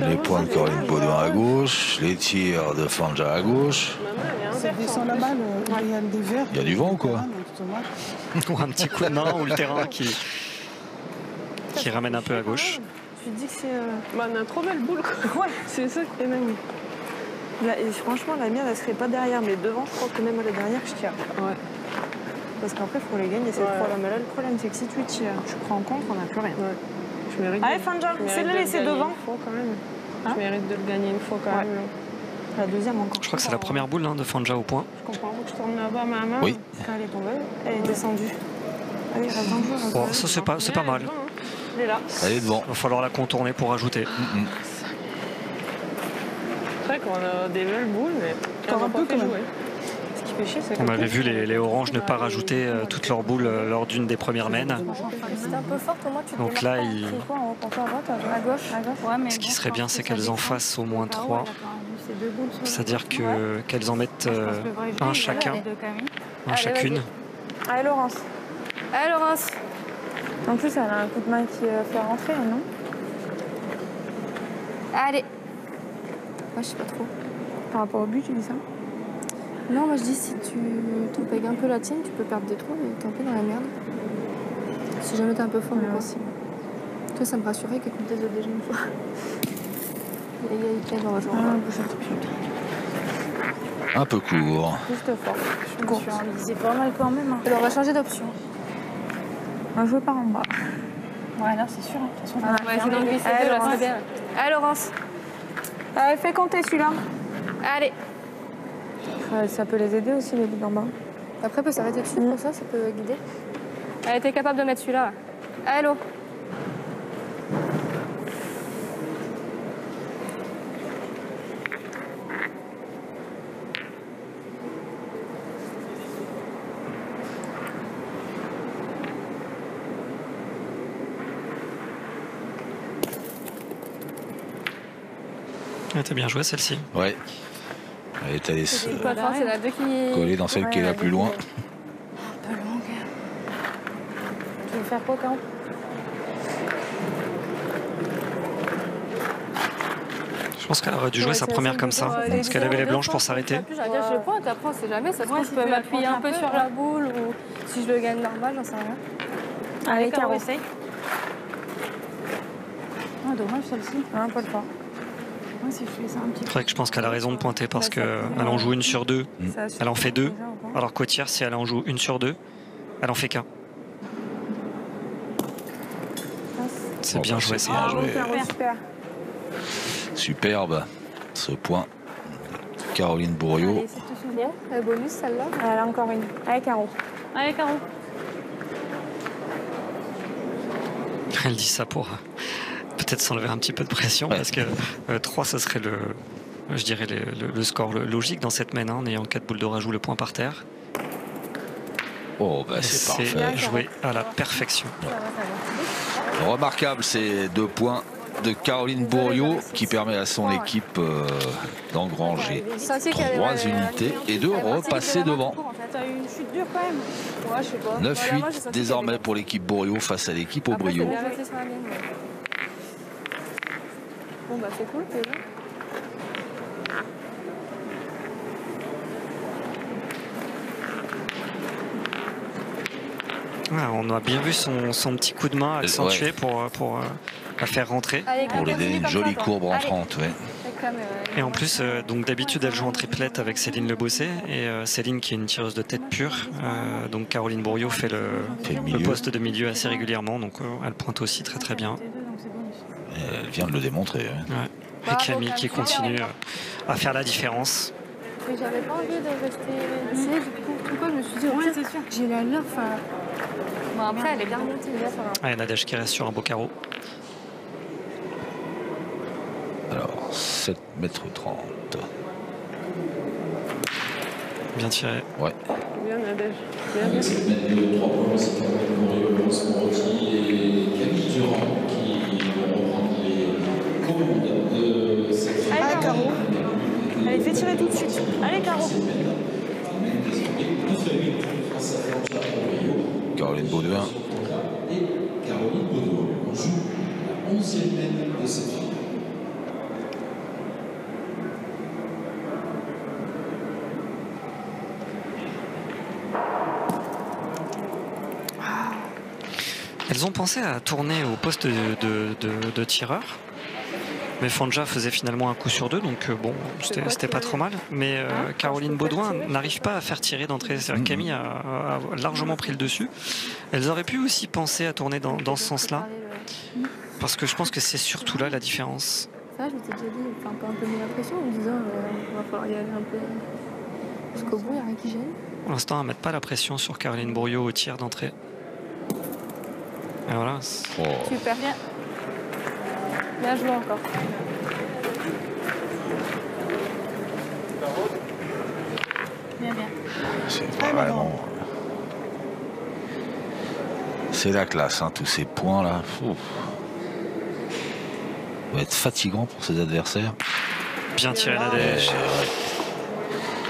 Les points de Caroline Baudouin à gauche, les tirs de Fanja à gauche. Ça descend la balle, il y a des verres. Il y a du vent ou quoi? Ou un petit coup de main ou le terrain qui ramène un peu à gauche. Tu te dis que c'est. Bah, on a trop belle boule. Ouais. C'est ça qui est magnifique. Et franchement, la mienne, elle serait pas derrière, mais devant, je crois que même à la dernière, je tire. Ouais. Parce qu'après, il faut les gagner, ces trois-là. Mais là, le problème, c'est que si tu tires, tu prends en contre, on n'a plus rien. Ouais. Je mérite allez, Fanja, c'est de la laisser devant. Quand même. Je mérite de le gagner une fois quand même. La deuxième encore. Je crois que c'est la première boule de Fanja au point. Je comprends. Faut que je tourne là-bas ma main. Oui. Quand elle est tombée, elle est descendue. Allez, reste dans le jeu. Bon, ça, c'est pas mal. Elle est là. Elle est devant. Il va falloir la contourner pour ajouter. C'est vrai qu'on a des belles boules, mais encore un peu quand même. Ce qui fait chier, c'est on avait vu les oranges ne pas rajouter toutes leurs boules lors d'une des premières mènes. C'était un peu fort pour moi. Donc là, à gauche. Ouais, mais ce qui serait bien, c'est qu'elles en fassent au moins 3. C'est-à-dire qu'elles en mettent un chacun, un chacune. Allez, Laurence. Allez, Laurence. En plus, elle a un coup de main qui fait rentrer, non? Allez. Moi, je sais pas trop. Par rapport au but, tu dis ça? Non, moi je dis si tu pègues un peu la tienne, tu peux perdre des trous et t'es un peu dans la merde. Si jamais t'es un peu fort, mais possible. Toi, ça me rassurait qu'elle comptait déjà une fois. L'égalité, on va jouer. Un peu court. Juste fort. Court. C'est pas mal quand même. Hein. Alors, on va changer d'option. On va jouer par en bas. Ouais, là, c'est sûr. De toute façon, on va essayer d'en glisser deux, là, c'est bien. Allez, Laurence. Allez, fais compter celui-là. Allez. Ça peut les aider aussi, les bouts d'en bas. Après, peut s'arrêter dessus, pour ça peut guider. Allez, t'es capable de mettre celui-là. Allô. T'as bien joué celle-ci. Ouais. Elle est allée se C'est la 2 qui... coller dans celle qui est la plus loin. Un peu longue. Tu veux faire quoi, Caro? Je pense qu'elle aurait dû jouer sa première comme ça, parce qu'elle avait les blanches pour s'arrêter. J'allais dire, je le pointe, après on sait jamais, ça se trouve, je peux m'appuyer un peu sur la boule, ou si je le gagne normal, j'en sais rien. Allez, Caro. Essaye. Ah, dommage celle-ci. Un peu le fort. si je fais ça un petit peu. C'est vrai que je pense qu'elle a raison de pointer parce qu'elle en joue 1 sur 2, elle en fait 2. Alors qu'au tiers, si elle en joue 1 sur 2, elle en fait qu'un. C'est bien joué, c'est bien joué. Super. Superbe ce point. Caroline Bourriaud. Allez, c'est tout souvenir. Le bonus, celle-là. Elle a encore une. Allez, Caro. Allez, Caro. Elle dit ça pour peut-être s'enlever un petit peu de pression, parce que 3, ce serait je dirais le score logique dans cette main, en ayant 4 boules de rajout, le point par terre. Oh, bah c'est parfait. C'est joué à la perfection. Remarquable ces 2 points de Caroline Bourriaud qui permet à son équipe d'engranger 3 unités et de repasser devant. T'as eu une chute dure quand même. Ouais, je sais pas. 9-8 désormais pour l'équipe Bourriaud face à l'équipe Aubrio. Bon bah c'est cool déjà. Ah, on a bien vu son petit coup de main accentué pour la faire rentrer. Allez, Pour lui donner une jolie courbe rentrante. Ouais. Et en plus, donc d'habitude, elle joue en triplette avec Céline Lebossé. Et Céline, qui est une tireuse de tête pure. Donc Caroline Bourriaud fait le poste de milieu assez régulièrement. Donc elle pointe aussi très très bien. Elle vient de le démontrer. Ouais. Et Camille qui continue à faire la différence. Mais j'avais pas envie de rester ici. Pourquoi je me suis dit, ouais, c'est sûr. J'ai la love. Bon, après, elle est bien remontée. Ah, Nadège qui reste sur un beau carreau. Alors, 7,30 m. Bien tiré. Ouais. Bien, Nadège. Avec cette mètre de 3 points, c'est Caroline Bourriaud, Laurence Morotti et Camille Durand qui vont reprendre les commandes de cette finale. Allez, Caro. Allez, fais tirer tout de suite. Allez, Caro. Caroline Baudouin. Et Caroline Baudouin. On joue la 11e mène de cette finale. Elles ont pensé à tourner au poste de tireur. Mais Fanja faisait finalement un coup sur 2, donc bon, c'était pas trop mal. Mais Caroline Baudouin n'arrive pas à faire tirer d'entrée. Camille a largement pris le dessus. Elles auraient pu aussi penser à tourner dans ce sens-là. Parce que je pense que c'est surtout là la différence. Ça, je m'étais déjà dit, enfin, un peu mis la pression en me disant, on va falloir y aller un peu jusqu'au bout, il n'y a rien qui gêne. Pour l'instant, on ne met pas la pression sur Caroline Bourriaud au tir d'entrée. Et voilà. Super bien. Bien joué encore. Bien, bien. C'est vraiment... C'est la classe, hein, tous ces points-là. Ça va être fatigant pour ses adversaires. Bien tiré Nadège.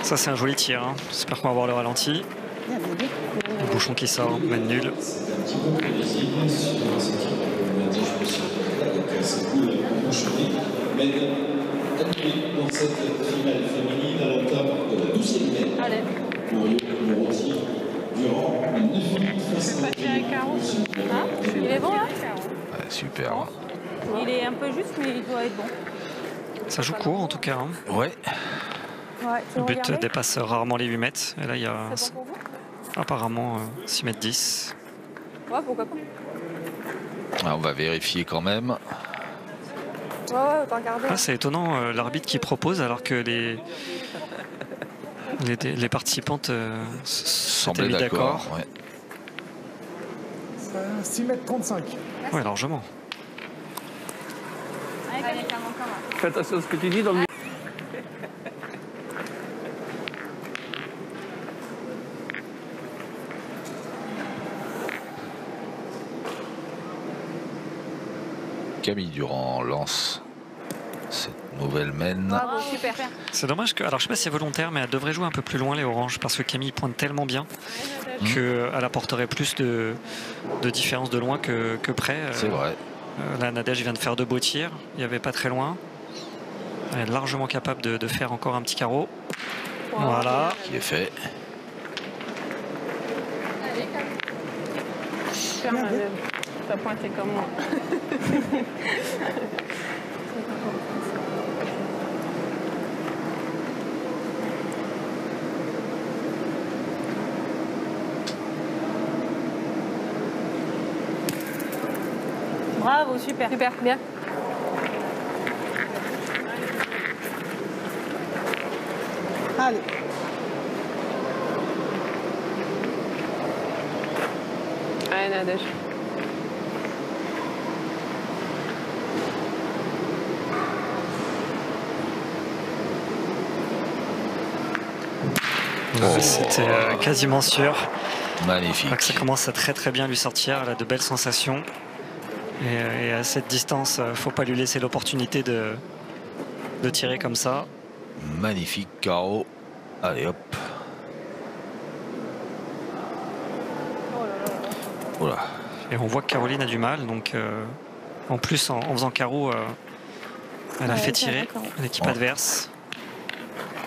Ça, c'est un joli tir. Hein. J'espère qu'on va voir le ralenti. Le bouchon qui sort, mène nul. C'est un petit peu prévisible sur cette équipe de Nadège Bossian. Donc c'est cool, bouchonné. Mais dans cette finale féminine à l'entame de la 12e mène. Allez. Bourriaud, Morotti, Durand, 9 minutes face à Il est bon là? Ouais, super. Hein. Il est un peu juste, mais il doit être bon. Ça joue court en tout cas. Hein. Ouais. Le but dépasse rarement les 8 mètres. Et là, il y a apparemment 6 mètres 10. Ouais, pourquoi pas. Alors, on va vérifier quand même. Ouais, autant garder. Ah, c'est étonnant l'arbitre qui propose alors que les participantes Semblaient mis d'accord. Ouais. 6,35 m. Oui, largement. Fais attention à ce que tu dis dans le... Camille Durand lance cette nouvelle mène. Bravo, super. C'est dommage que, alors je sais pas si c'est volontaire, mais elle devrait jouer un peu plus loin les oranges parce que Camille pointe tellement bien qu'elle apporterait plus de différence de loin que près. C'est vrai. La Nadège vient de faire 2 beaux tirs, il n'y avait pas très loin. Elle est largement capable de faire encore un petit carreau. Wow. Voilà. Qui est fait. Super, Nadège. Tu as pointé comme moi. Bravo, super. Super, bien. Allez. Allez, Nadège. C'était quasiment sûr. Magnifique. Que ça commence à très bien lui sortir. Elle a de belles sensations. Et à cette distance, faut pas lui laisser l'opportunité de tirer comme ça. Magnifique carreau. Allez hop. Voilà. Et on voit que Caroline a du mal. Donc en plus, en faisant carreau, elle a fait tirer l'équipe adverse.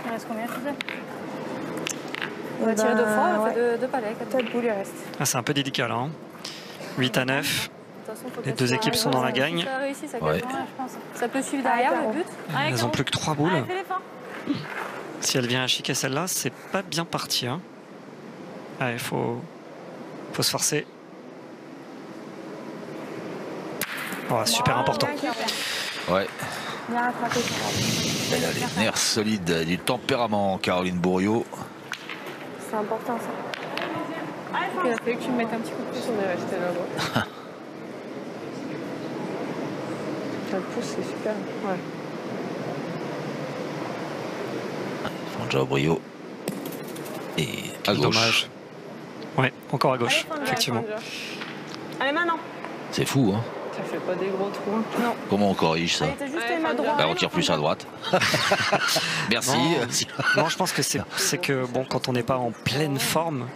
Il reste combien, tu sais? On va tirer 2 fois, on a fait 2 palais. 4 boules, il reste. Ah, c'est un peu délicat là. Hein. 8 à 9. Les deux équipes sont dans la gagne. Ça a réussi, ça, Ouais. Ça peut suivre derrière le but. Elles n'ont plus que 3 boules. Allez, fais l'effort. Si elle vient à chiquer celle-là, c'est pas bien parti. Hein. Il faut se forcer. Oh, super important. Ouais. Bien rattrapé. Elle a les nerfs solides, du tempérament, Caroline Bourriaud. C'est important ça. Il a fallu que tu me mettes un petit coup de pouce. On est resté là-bas. Le pouce, c'est super. Ouais. Fanja Bourriaud. Et à gauche. Dommage. Ouais, encore à gauche, Allez, effectivement. Allez, maintenant. C'est fou, hein. Ça fait pas des gros trous. Non. Comment on corrige ça? T'as juste aimé à droite. On tire plus à droite. Merci. Non, je pense que c'est que bon, quand on n'est pas en pleine forme,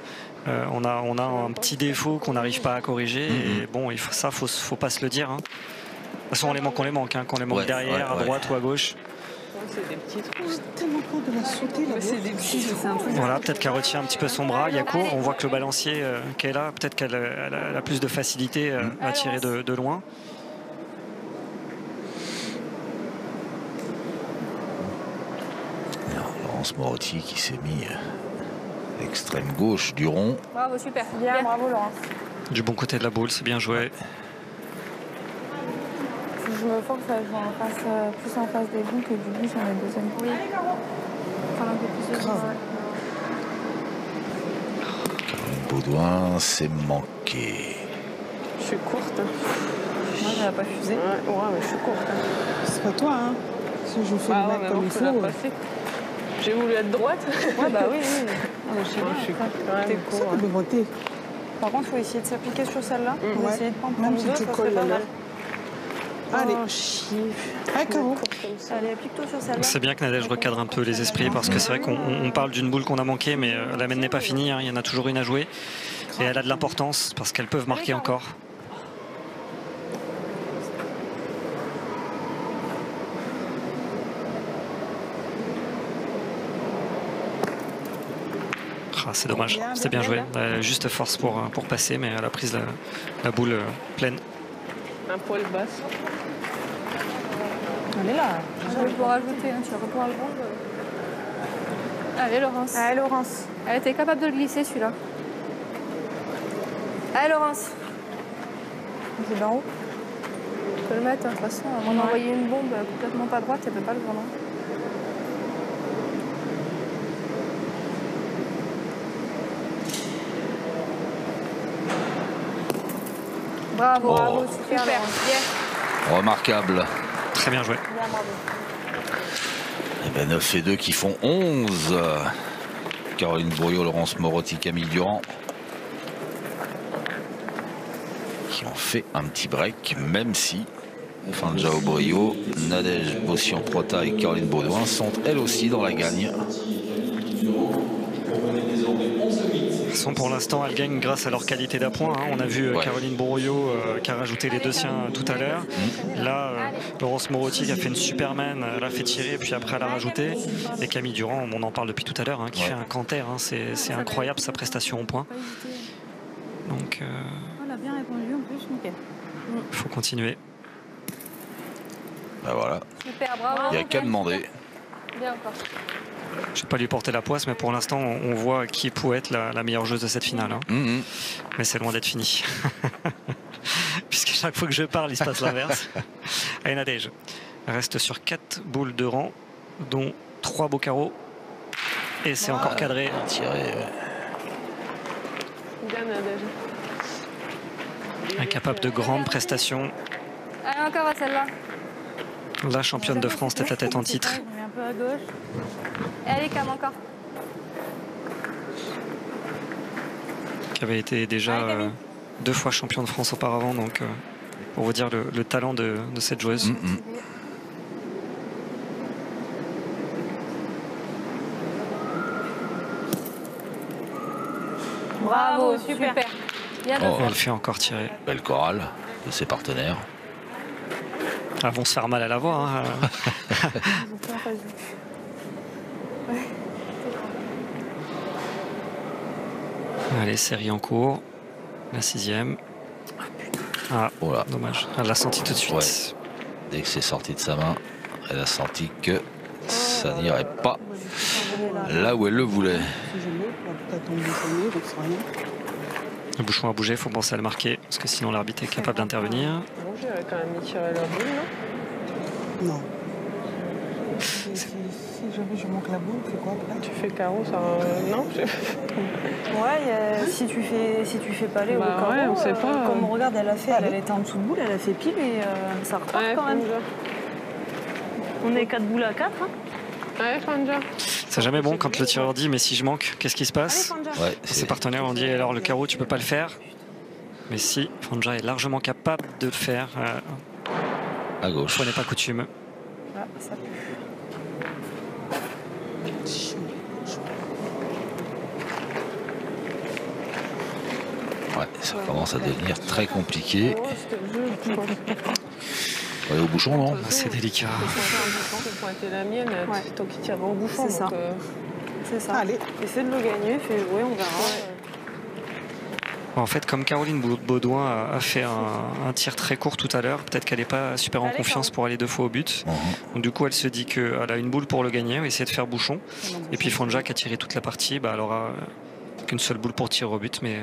on a un petit défaut qu'on n'arrive pas à corriger. Et bon, faut pas se le dire. Hein. De toute façon, on les manque. Hein, qu'on les manque derrière, à droite ou à gauche. C'est des petits trous. J'ai tellement peur de la sauter là. C'est des petits trous. Voilà, peut-être qu'elle retient un petit peu son bras. Il y a court. On voit que le balancier qu'elle a, peut-être qu'elle a plus de facilité à tirer de loin. Laurence Morotti qui s'est mis extrême gauche du rond. Bravo, super. Bien, bravo, Laurence. Du bon côté de la boule, c'est bien joué. Si je me force à jouer plus en face des boules que du but sur la deuxième. Oui. Prendre un peu plus de temps. Caroline Baudouin s'est manqué. Je suis courte. Moi, ça n'a pas fusé. Ouais, mais je suis courte. C'est pas toi, hein. Si je fais le mec comme il faut. J'ai voulu être droite. Ouais, bah oui. Ah, je sais bien. Je suis courte quand même. T'es ça que de voter. Par contre, il faut essayer de s'appliquer sur celle-là. On va Ouais. essayer de prendre Même deux, si ça tu serait colles pas là. mal. Allez. Oh, chier. Allez, Caro. Allez, applique-toi sur celle-là. C'est bien que Nadège recadre un peu les esprits parce que c'est vrai qu'on parle d'une boule qu'on a manquée, mais la mène n'est pas finie. Hein, il y en a toujours une à jouer. Et elle a de l'importance parce qu'elles peuvent marquer encore. Ah, c'est dommage, c'était bien joué. Juste force pour passer, mais elle a pris la boule pleine. Un poil basse. On est là. Je vais pouvoir rajouter, hein. Tu vas pouvoir le prendre. Allez, Laurence. Allez, Laurence. Elle était capable de le glisser, celui-là. Allez, Laurence. C'est d'en haut. Tu peux le mettre, hein, de toute façon. On a envoyé une bombe complètement pas droite, elle peut pas le voir. Bravo, Oh. bravo, super. Bien. Remarquable. Très bien joué. Bien, bravo. Et ben 9 et 2 qui font 11. Caroline Bourriaud, Laurence Morotti, Camille Durand. Qui ont fait un petit break, même si Fanja Bourriaud, Nadège Bossian-Prota et Caroline Baudouin sont elles aussi dans la gagne. Pour l'instant, elles gagnent grâce à leur qualité d'appoint. Hein. On a vu Caroline Bourriaud qui a rajouté les deux siens tout à l'heure. Là, Laurence Morotti qui a fait une superman, elle a fait tirer, puis après elle a rajouté. Et Camille Durand, on en parle depuis tout à l'heure, hein, qui fait un canter. Hein. C'est incroyable sa prestation au point. Donc, On a bien répondu en plus, nickel. il faut continuer. Ben voilà, Super, bravo. il n'y a qu'à demander. Bien encore. Je ne vais pas lui porter la poisse, mais pour l'instant, on voit qui pourrait être la meilleure joueuse de cette finale. Hein. Mais c'est loin d'être fini. puisque chaque fois que je parle, il se passe l'inverse. Allez, Nadège reste sur 4 boules de rang, dont 3 beaux carreaux. Et c'est encore cadré. Tiré, ouais. Bien, Nadège. Incapable de grandes prestations. Allez, encore à celle-là. La championne de France tête à tête en titre. Un peu à gauche. Et allez, Cam, encore. Qui avait été déjà 2 fois champion de France auparavant, donc pour vous dire le talent de cette joueuse. Bravo, super. Bien Oh, elle fait encore tirer. Belle chorale de ses partenaires. Elles vont se faire mal à la voix. Hein. Allez, série en cours. La 6e. Ah, Voilà. dommage. Elle l'a senti tout de suite. Ouais. Dès que c'est sorti de sa main, elle a senti que ça n'irait pas là où elle le voulait. Le bouchon a bougé, il faut penser à le marquer, parce que sinon l'arbitre est capable d'intervenir. J'aurais quand même mis tirer leur boule, non? Non. Si jamais je manque la boule, tu fais quoi après? Tu fais carreau, ça. Non? Ouais, si tu fais palais au carreau, ouais, on sait pas. comme regarde, elle a fait, elle était en dessous de boule, elle a fait pile et ça repart quand même. On est 4 boules à 4. Hein. Ouais, Fanja. C'est jamais bon quand le tireur dit mais si je manque, qu'est-ce qui se passe? Ouais, ses partenaires ont dit alors le carreau tu peux pas le faire. Mais si, Fanja est largement capable de le faire. À gauche. Fois n'est pas coutume. Ah, ça pue. Ouais, ça commence à devenir très compliqué. On est au bouchon, non? C'est délicat. C'est pointer la mienne, c'est toi qui tires au bouchon. C'est ça. C'est ça. Allez, essaie de le gagner, fais jouer, on verra. En fait, comme Caroline Baudouin a fait un tir très court tout à l'heure, peut-être qu'elle n'est pas super en confiance pour aller 2 fois au but. Donc, du coup, elle se dit qu'elle a une boule pour le gagner, elle va essayer de faire bouchon. Et puis Fanja qui a tiré toute la partie, elle aura qu'une seule boule pour tirer au but, mais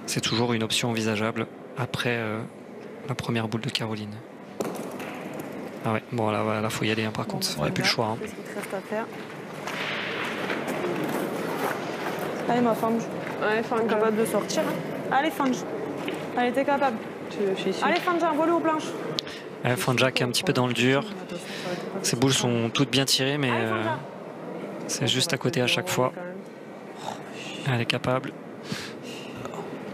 c'est toujours une option envisageable après la première boule de Caroline. Ah ouais, bon là, il faut y aller par contre, il n'y a plus le choix. Qu'est-ce qu'il te reste à faire? Allez ma femme, ouais, Fanja. Capable de sortir. Hein. Allez Fanja. Allez, t'es capable. Allez Fanja, envoie-le aux planches. Fanja qui est un petit peu dans le dur. Ses boules sont toutes bien tirées, mais c'est juste à côté à chaque fois. Elle est capable.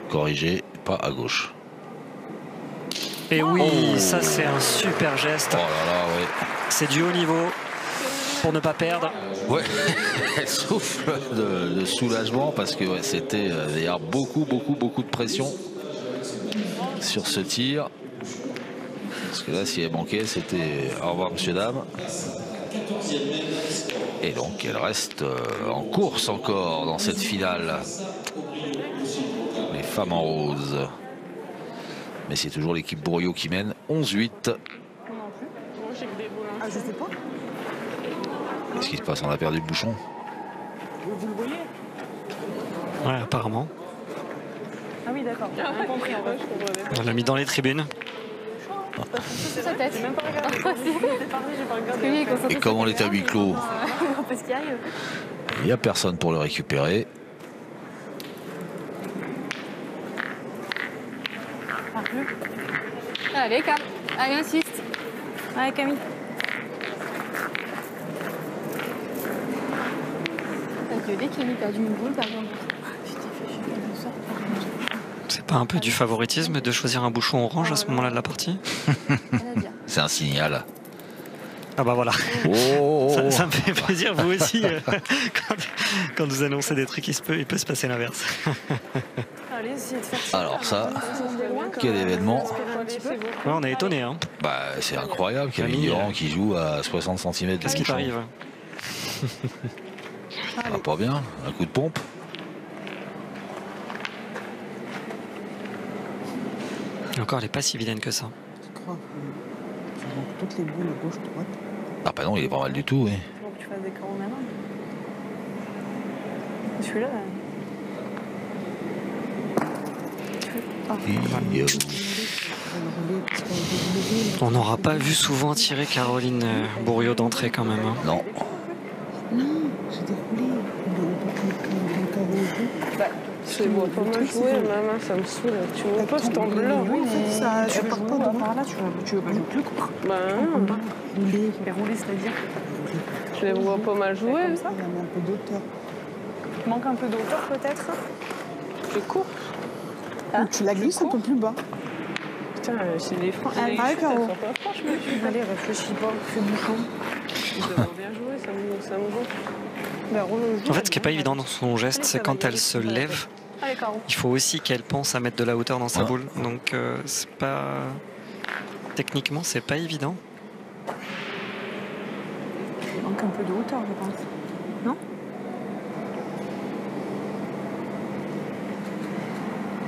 Corrigé, pas à gauche. Et oui, ça c'est un super geste. Oh là là, ouais. C'est du haut niveau pour ne pas perdre. Ouais, elle souffle de soulagement parce que ouais, c'était d'ailleurs beaucoup de pression sur ce tir. Parce que là, si elle manquait, c'était au revoir, monsieur, dame. Et donc, elle reste en course encore dans cette finale. Les femmes en rose. Mais c'est toujours l'équipe Bourriot qui mène 11-8. Ah, je sais pas. Qu'est-ce qui se passe? On a perdu le bouchon? Vous le voyez? Ouais, apparemment. Ah oui, d'accord. J'ai rien compris en fait. On l'a mis dans les tribunes. C'est sa tête. Même pas regardé. J'ai pas regardé. Et comme on est à huis clos, Parce qu'il arrive. il n'y a personne pour le récupérer. Allez, Cam. Allez, insiste. Allez, Camille. Dès qu'il a perdu une boule, par exemple. C'est pas un peu du favoritisme de choisir un bouchon orange à ce moment-là de la partie? C'est un signal. Ah bah voilà. Oh. Ça me fait plaisir, vous aussi, quand vous annoncez des trucs, il peut se passer l'inverse. Allez, essayez de faire. Alors ça, quel événement. Ouais, on est étonné. Hein. Bah, c'est incroyable Camille Durand qui joue à 60 cm. Qu'est-ce qui t'arrive? Ah, pas bien, un coup de pompe. Et encore, elle n'est pas si vilaine que ça. Toutes les boules gauche, droite. Ah bah non, il est pas mal du tout, oui. Faut que tu fasses des carreaux maintenant. Celui-là. On n'aura pas vu souvent tirer Caroline Bourriaud d'entrée quand même. Hein. Non. Non, j'ai déroulé. Je les vois pas mal jouer, maman, ça me saoule. Tu vois pas cet angle-là? Oui, mais ça, tu pars pas par là, tu veux pas jouer plus quoi. Ben non. Rouler, c'est-à-dire Je les vois pas mal jouer. Comme ça, il y a un peu d'auteur. Manque un peu d'auteur peut-être. C'est court. Ou tu la glisses un peu plus bas. Putain, c'est des francs. Allez, Caro. Allez, réfléchis pas, fais bouchon. Je devrais bien jouer, ça me gonfle. En fait, ce qui n'est pas évident dans son geste, c'est quand elle se lève, il faut aussi qu'elle pense à mettre de la hauteur dans sa boule. Donc, c'est pas... Techniquement, c'est pas évident. Il manque un peu de hauteur, je pense. Non?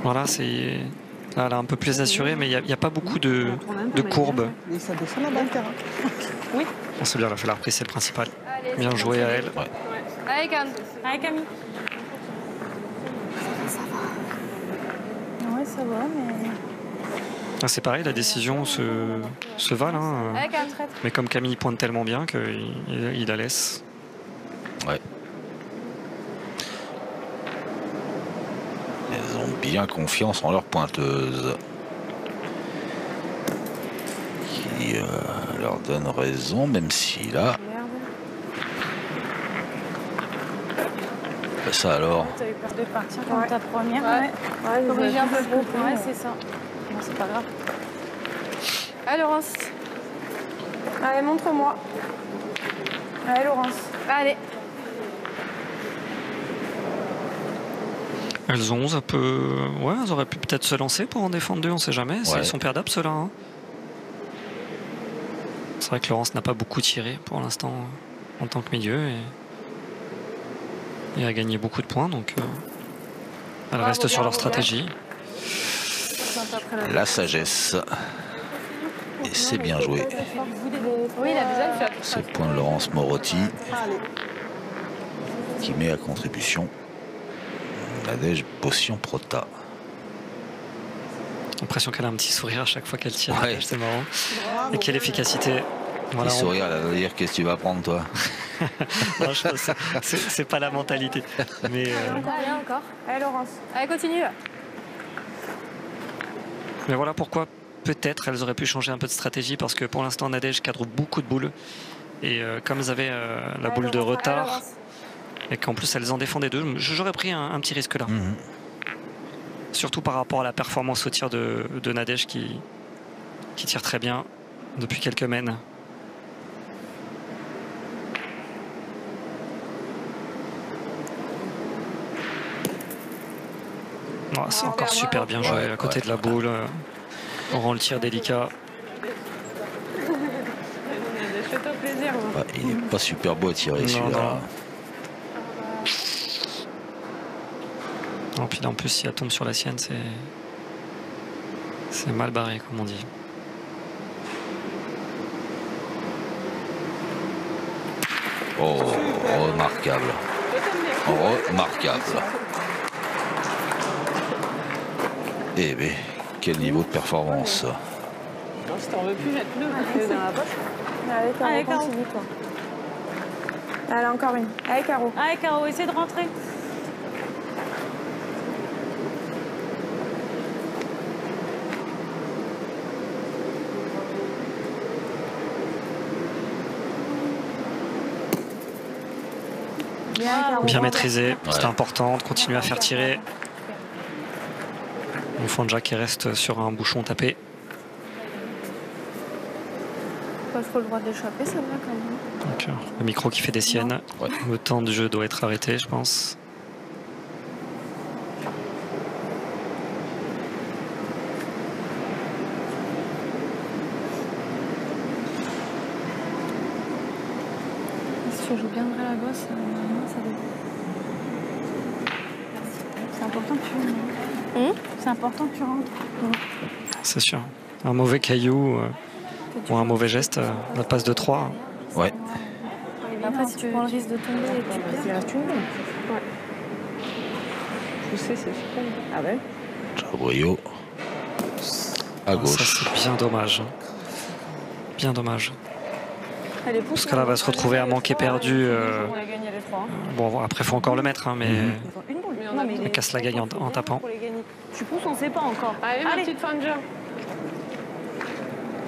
Voilà, c'est... Là, elle a un peu plus assuré, mais il n'y a pas beaucoup de courbes. Mais ça descend là-bas le terrain. Oui. C'est bien, elle a fait la reprise, c'est le principal. Bien joué à elle. Ouais. Allez, Cam. Allez, Camille. Ça va. Ouais, ça va, mais... Ah, c'est pareil, la décision se vale. Hein. Allez, Cam. Mais comme Camille pointe tellement bien qu'il la laisse. Ouais. Elles ont bien confiance en leur pointeuse. Qui leur donne raison, même si là... Ça alors. Tu as eu peur de partir comme ta première. Ouais, Corriger un peu le groupe. Ouais, c'est ça. Bon, c'est pas grave. Allez, Laurence. Allez, montre-moi. Allez, Laurence. Allez. Elles ont 11 un peu... Ouais, elles auraient pu peut-être se lancer pour en défendre deux, on sait jamais. Ils sont perdables, ceux-là. Hein. C'est vrai que Laurence n'a pas beaucoup tiré pour l'instant en tant que milieu. Et a gagné beaucoup de points, donc elles restent sur leur stratégie. La sagesse. Et c'est bien joué. Oui, la deuxième, tu as... C'est le point de Laurence Morotti qui met à contribution Nadège Bossian-Prota. J'ai l'impression qu'elle a un petit sourire à chaque fois qu'elle tire. Ouais. C'est marrant. Et quelle efficacité. Voilà, sourire, elle va dire qu'est-ce que tu vas prendre toi. Non, je pense c'est pas la mentalité. Mais Allez, encore. Allez, Laurence. Allez, continue. mais voilà pourquoi peut-être elles auraient pu changer un peu de stratégie, parce que pour l'instant Nadège cadre beaucoup de boules. Et comme elles avaient la boule de retard, et qu'en plus elles en défendaient deux, j'aurais pris un petit risque là. Surtout par rapport à la performance au tir de Nadège qui tire très bien depuis quelques mènes. Oh, c'est encore super bien joué à côté de la boule. On rend le tir délicat. Fais-toi plaisir. Il n'est pas super beau à tirer celui-là. Puis là, en plus, si elle tombe sur la sienne, c'est mal barré, comme on dit. Oh, remarquable. Remarquable. Eh bien, quel niveau de performance. Non, si t'en veux plus, jette-le. Dans la poche. Allez, Caro, continue, toi. Allez, encore une. Allez, Caro. Allez, Caro, essaie de rentrer. Bien maîtrisé, c'est important de continuer à faire tirer. Mufanja qui reste sur un bouchon tapé. Pas trop le droit d'échapper, ça va quand même. Donc, le micro qui fait des siennes. Le temps du jeu doit être arrêté, je pense. Si tu joues bien vrai la gosse, ça dépend. C'est important que tu rentres. C'est important que tu rentres. C'est sûr. Un mauvais caillou ou un mauvais geste, la passe de 3. Ouais. Après, si tu prends le risque de tomber et que tu perds. Il reste une boule. Ouais. Je sais, c'est super. Ah ouais. Ciao Brio. à gauche. Ça, c'est bien dommage. Bien dommage. Elle est Parce que là, elle va se retrouver à manquer perdu. On l'a gagné les 3. Bon, après, il faut encore le mettre, hein, mais Une boule. elle casse la gagne en tapant. Tu pousses, on ne sait pas encore. Allez, ma petite Fanja.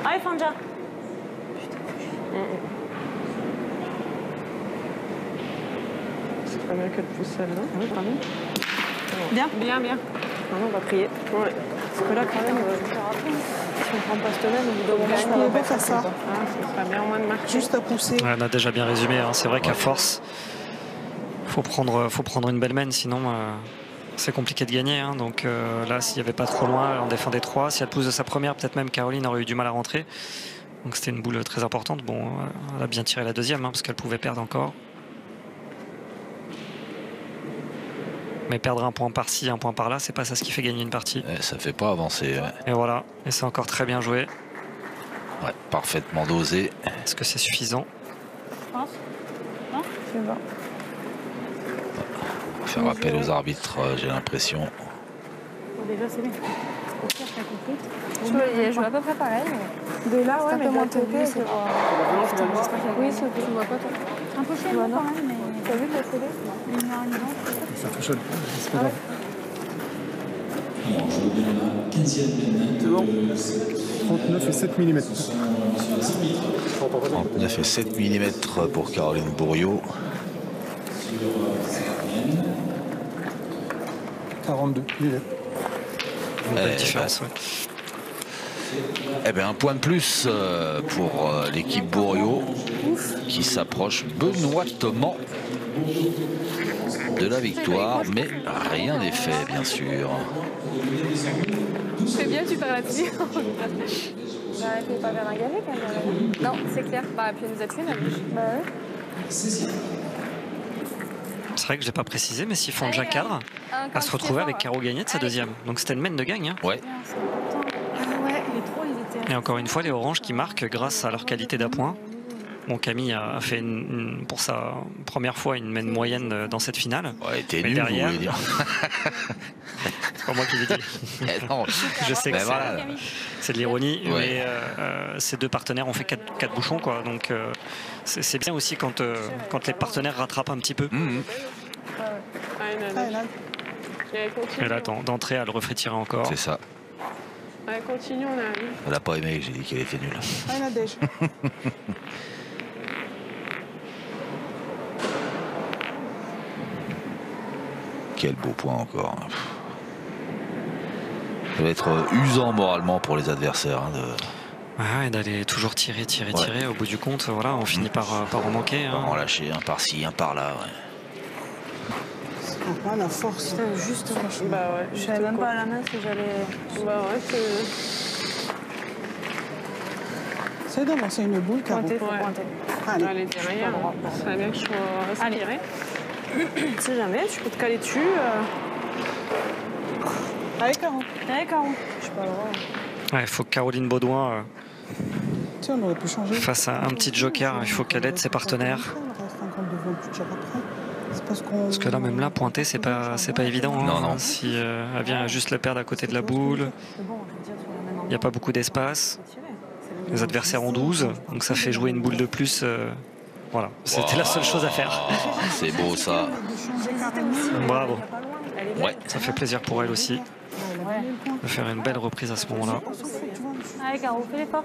Allez, Fanja. C'est pas bien qu'elle pousse celle-là. Oui, pardon. Bien. Bien, bien. Maintenant, on va prier. Ouais. Parce que là, quand même, si on prend pas cette même, on doit Je ne pouvais pas faire ça. Ah, ça serait bien au moins de marquer. Juste à pousser. Ouais, on a déjà bien résumé. Hein. C'est vrai qu'à force, faut prendre une belle main, sinon c'est compliqué de gagner. Hein. Donc là, s'il n'y avait pas trop loin, on défendait 3. Si elle pousse de sa première, peut-être même Caroline aurait eu du mal à rentrer. Donc c'était une boule très importante. Bon, elle a bien tiré la deuxième, hein, parce qu'elle pouvait perdre encore. Mais perdre un point par-ci, un point par-là, c'est pas ça ce qui fait gagner une partie. Ouais, ça fait pas avancer. Ouais. Et voilà, et c'est encore très bien joué. Ouais, parfaitement dosé. Est-ce que c'est suffisant? Je pense. Non? C'est bon. On va faire appel aux arbitres, j'ai l'impression. Déjà, c'est bien. Au pire, t'as compris. Je joue à peu près pareil. De là, C'est un peu moins tombé. Oui, c'est que je vois pas toi. Un peu chaud, quand même, mais. T'as vu ta télé? Ça fait chaud. C'est pas grave. Alors, je vous donne la 15e C'est bon. 39 et 7 mm. 39 et 7 mm pour Caroline Bourriaud. 42 mm. Une belle différence, ouais. Eh bien, un point de plus pour l'équipe Bourriaud qui s'approche benoîtement de la victoire, mais rien n'est fait, bien sûr. C'est bien, tu perds là-dessus. Arrêtez pas vers un galet quand même. Non, c'est clair. Bah, puis elle nous a tués, Bah ouais. C'est vrai que je l'ai pas précisé, mais si Fanja cadre, elle se retrouvait avec Caro gagné de sa deuxième. Donc c'était une main de gagne. Hein. Ouais. Et encore une fois, les oranges qui marquent grâce à leur qualité d'appoint. Bon, Camille a fait pour sa première fois une main moyenne dans cette finale. Ouais, t'es nul, derrière, vous voulez dire. c'est pas moi qui l'ai dit. Non. Je sais que c'est de l'ironie, Ouais. mais ces deux partenaires ont fait 4 bouchons, quoi. Donc c'est bien aussi quand les partenaires rattrapent un petit peu. Et là, d'entrée, elle le refait tirer encore. C'est ça. Allez, continue, on a... Elle n'a pas aimé que j'ai dit qu'elle était nulle. Ah, Nadège. Quel beau point encore. Ça va être usant moralement pour les adversaires. Hein, ouais, d'aller toujours tirer. Au bout du compte, voilà, on finit par en manquer. Hein. En lâcher un par-ci, un par-là. Ouais. Ah, la force. Juste, Bah ouais. je savais même pas à la main que j'allais. Bah ouais, c'est... C'est d'avancer une boule, Caro. Pointer, faut pointer. Allez, derrière. Ça serait bien que je sois respirée. Si jamais, tu peux te caler dessus. Allez, Caro. Allez, Caro. Je suis pas le droit. Ouais, il faut que Caroline Baudouin Tiens, on aurait pu changer. fasse un petit joker. Il faut qu'elle aide ses partenaires. Parce que là, même là, pointer, c'est pas évident. Hein. Non. Si elle vient juste le perdre à côté de la boule, il n'y a pas beaucoup d'espace. Les adversaires ont 12, donc ça fait jouer une boule de plus. Voilà, c'était la seule chose à faire. C'est beau ça. Bravo. Ouais. Ça fait plaisir pour elle aussi de faire une belle reprise à ce moment-là. Allez, Caro, fais l'effort.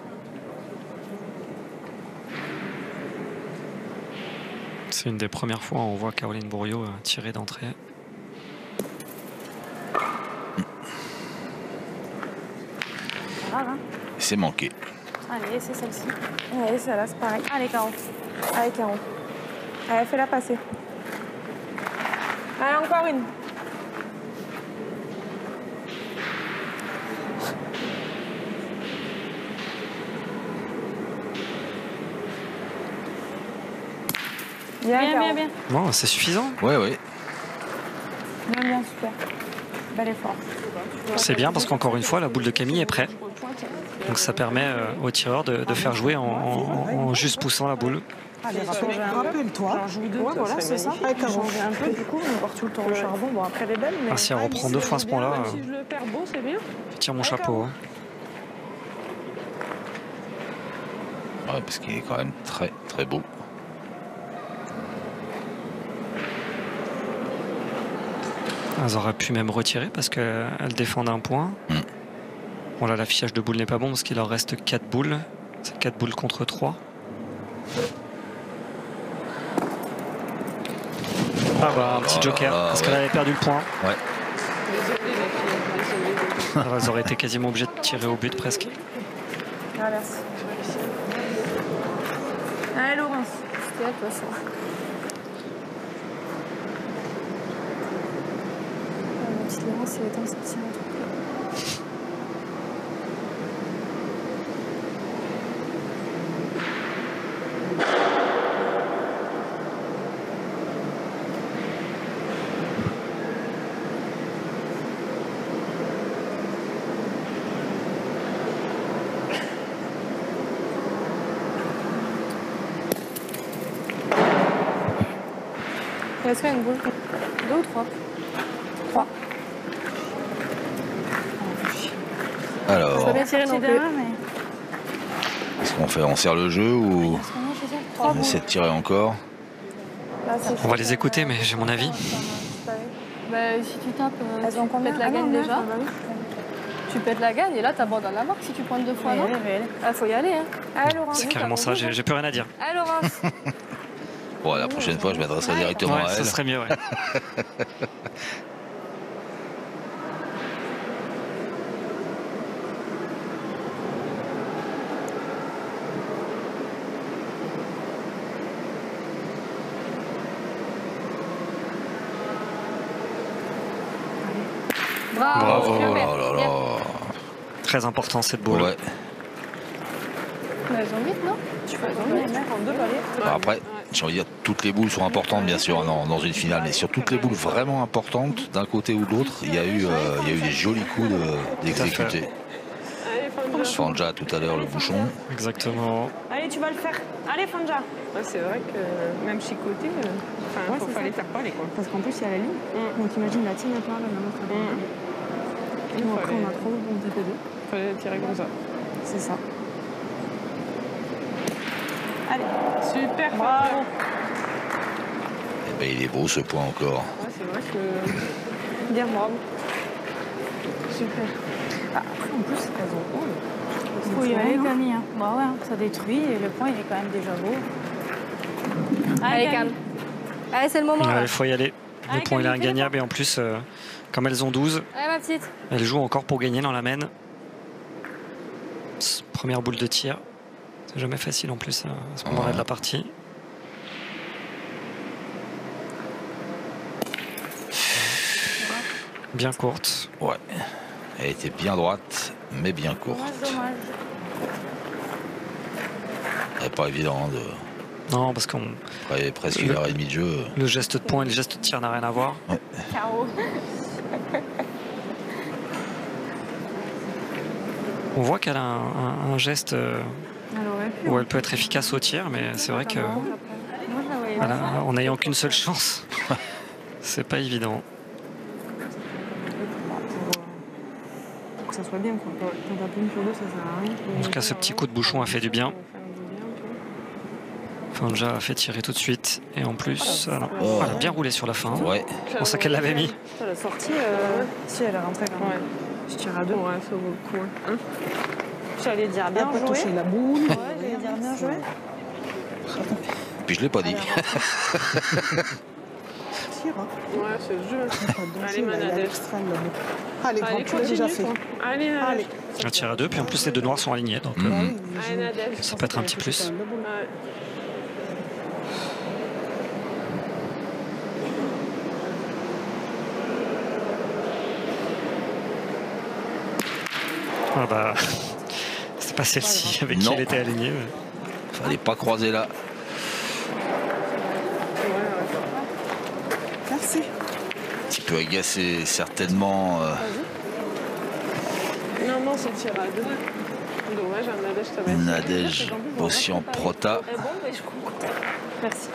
C'est une des premières fois où on voit Caroline Bourriaud tirer d'entrée. Grave, hein. C'est manqué. Allez, c'est celle-ci. Ouais, celle-là, c'est pareil. Allez, Caro. Allez, Caro. Allez, fais-la passer. Allez, encore une. Bien. Bon, c'est suffisant. Ouais. Bien, super. Bel effort. C'est bien parce qu'encore une fois, la boule de Camille est prête. Donc ça permet au tireur de faire jouer en juste poussant la boule. Allez, rappelle-toi. Ouais, voilà, c'est ça. Allez, Caro. Changer un peu, du coup, on part tout le temps au charbon. Bon, après, elle est belle, mais. Ah, si elle reprend 2 fois à ce point-là, Si je le perds beau, c'est bien. je tire mon chapeau. Hein. Ouais, parce qu'il est quand même très très beau. Elles auraient pu même retirer parce qu'elles défendent un point. Bon là l'affichage de boules n'est pas bon parce qu'il leur reste 4 boules. C'est 4 boules contre 3. Ah bah un petit joker parce qu'elle avait perdu le point. Ouais. Alors, elles auraient été quasiment obligées de tirer au but presque. Ah, merci. Allez Laurence. C'était à toi ça. Ma petite Laurence, elle est en sortie un truc là. Il reste une boule. 2 ou 3 3. Alors, bien tiré non plus. qu'est-ce qu'on fait? On serre le jeu ou on essaie de tirer encore? On va les écouter mais j'ai mon avis. Bah, si tu tapes, Elles ont tu combien? pètes la gagne déjà. Tu pètes la gagne et là t'abandonnes la marque si tu prends 2 fois. Non, faut y aller. Hein. Allez Laurence. C'est carrément ça, j'ai plus rien à dire. Allez Laurence. Bon, la prochaine fois, je m'adresserai directement à Ouais, elle. ça serait mieux, ouais. Bravo. Oh là là là. Très important cette boule. Ouais. Elles ont vite, non? Tu fais en 2 balais. Après, j'ai envie de dire, toutes les boules sont importantes, bien sûr, dans une finale, mais sur toutes les boules vraiment importantes, d'un côté ou de l'autre, il y a eu des jolis coups d'exécuter. Fanja tout à l'heure, le bouchon. Exactement. Allez, tu vas le faire. Allez Fanja. Ouais, c'est vrai que même chicoté, il fallait faire parler quoi. Parce qu'en plus, il y a la ligne. Donc imagine la tienne à part, la nôtre à part. Nous, après, on a trop bon TP2. Il fallait tirer comme ça. C'est ça. Allez, super. Bravo. Eh ben, il est beau ce point encore. Ouais, c'est vrai que. Bien bravo. Super. Ah, après, en plus, elles ont haut. Faut y aller, Camille. Hein. Bah ouais, ça détruit et le point il est quand même déjà beau. Allez, calme. Allez, c'est le moment. Il faut y aller. Le point il est ingagnable et en plus, comme elles ont 12, Allez, ma petite. elles jouent encore pour gagner dans la main. Première boule de tir. C'est jamais facile en plus à ce moment-là de la partie. Bien courte. Ouais. Elle était bien droite, mais bien courte. Dommage. C'est pas évident de. Non, parce qu'on. Presque 1h30 de jeu. Le geste de point et le geste de tir n'a rien à voir. Ouais. Ciao. On voit qu'elle a un geste où elle peut être efficace au tir, mais c'est vrai que en n'ayant qu'une seule chance, c'est pas évident. Pour que ça soit bien, quoi. Quand t'as plus une sur deux, ça sert à rien. En tout cas, ce petit coup de bouchon a fait du bien. Fanja a fait tirer tout de suite. Et en plus, elle a bien roulé sur la fin. Ouais. C'est pour ça qu'elle l'avait mis. La sortie, si elle est rentrée quand même. Je tire à 2. Ouais, ça vaut le coup. Hein. J'allais dire bien joué. Toucher la boule. Ouais, j'allais dire bien joué. Puis je l'ai pas dit. Ouais, c'est le jeu. Allez, Manadèche. Allez, tu l'as déjà fait. Allez, allez. Elle tire à 2, puis en plus les deux noirs sont alignés. Donc Allez, Nadège. ça peut être un petit plus. Ouais. Ah bah, c'est pas celle-ci avec qui elle était alignée. Mais... Fallait pas croiser là. Merci. Un petit peu agacé, certainement. Non, c'est tir à 2. Dommage, Nadège, ça va être. Nadège Bossian Prota. Merci.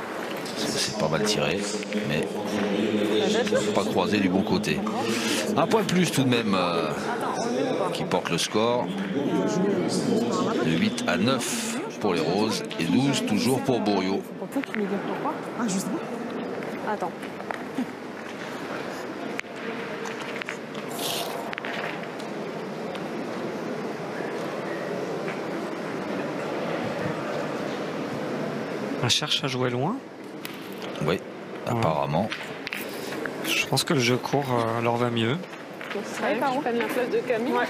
C'est pas mal tiré, mais pas croisé du bon côté. Un point de plus tout de même qui porte le score de 8 à 9 pour les roses et 12 toujours pour Bourriot. Pourquoi tu me dis pourquoi? Ah, je sais pas. Attends. On cherche à jouer loin. Oui, apparemment. Je pense que le jeu court leur va mieux. C'est vrai que je prenne la place de Camille. Ouais.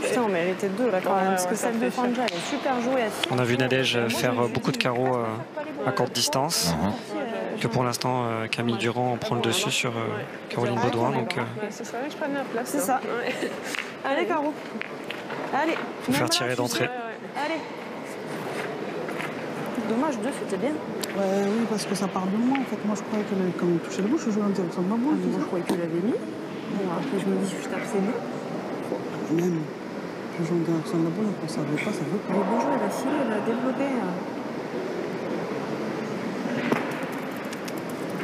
Putain, mais elle était deux là quand même. Parce que celle de Fanja, elle est super jouée. On a vu Nadège faire beaucoup de carreaux à courte distance. Que pour l'instant, Camille Durand prend le dessus sur Caroline Baudouin. Donc, c'est vrai que je prenne la place. C'est ça. Allez, Caro. Allez. Faut faire tirer d'entrée. Allez. Dommage, 2 c'était bien. Oui, parce que ça part de moi en fait. Moi je croyais qu'elle avait quand même touché le bouche, je jouais en direction de ma boule. Moi je croyais que tu l'avais mis. Bon, après je me dis, je tape, c'est bon. Même, je joue en direction de la boule, quand ça veut pas, ça veut pas. Elle est bien jouée, elle a filé, elle a développé.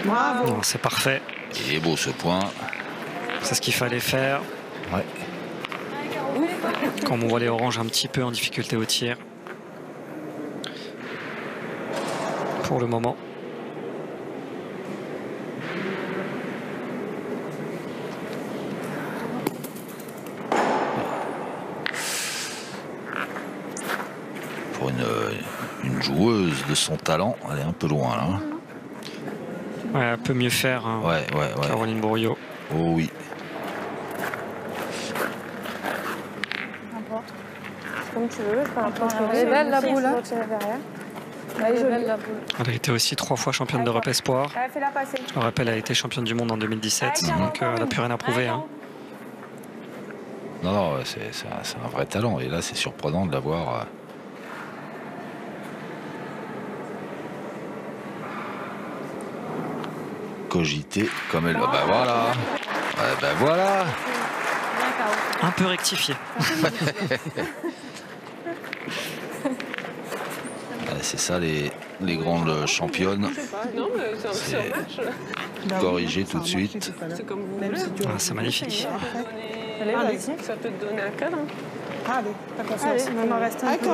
Bravo. C'est parfait. Il est beau ce point. C'est ce qu'il fallait faire. Ouais. Quand on voit les oranges un petit peu en difficulté au tir. Pour le moment. Pour une joueuse de son talent, elle est un peu loin là. Ouais, elle peut mieux faire. Hein, ouais. Caroline Bourriot. Oh oui. N'importe. Comme tu veux, par rapport à Elle est belle la boule. Hein. Elle est belle la boule. Elle a été aussi 3 fois championne d'Europe Espoir. Fais-la passer. Je me rappelle, elle a été championne du monde en 2017. Donc elle n'a plus rien à prouver. Hein. Non, c'est un vrai talent. Et là, c'est surprenant de l'avoir. Cogité comme elle. Bah voilà. Ouais, bah voilà. Un peu rectifié. C'est ça les grandes championnes. C'est corrigé tout de suite. C'est comme vous voulez. C'est magnifique. Allez, vas-y. Ça peut te donner un cadre. Allez, t'as confiance. Allez, on en reste un peu.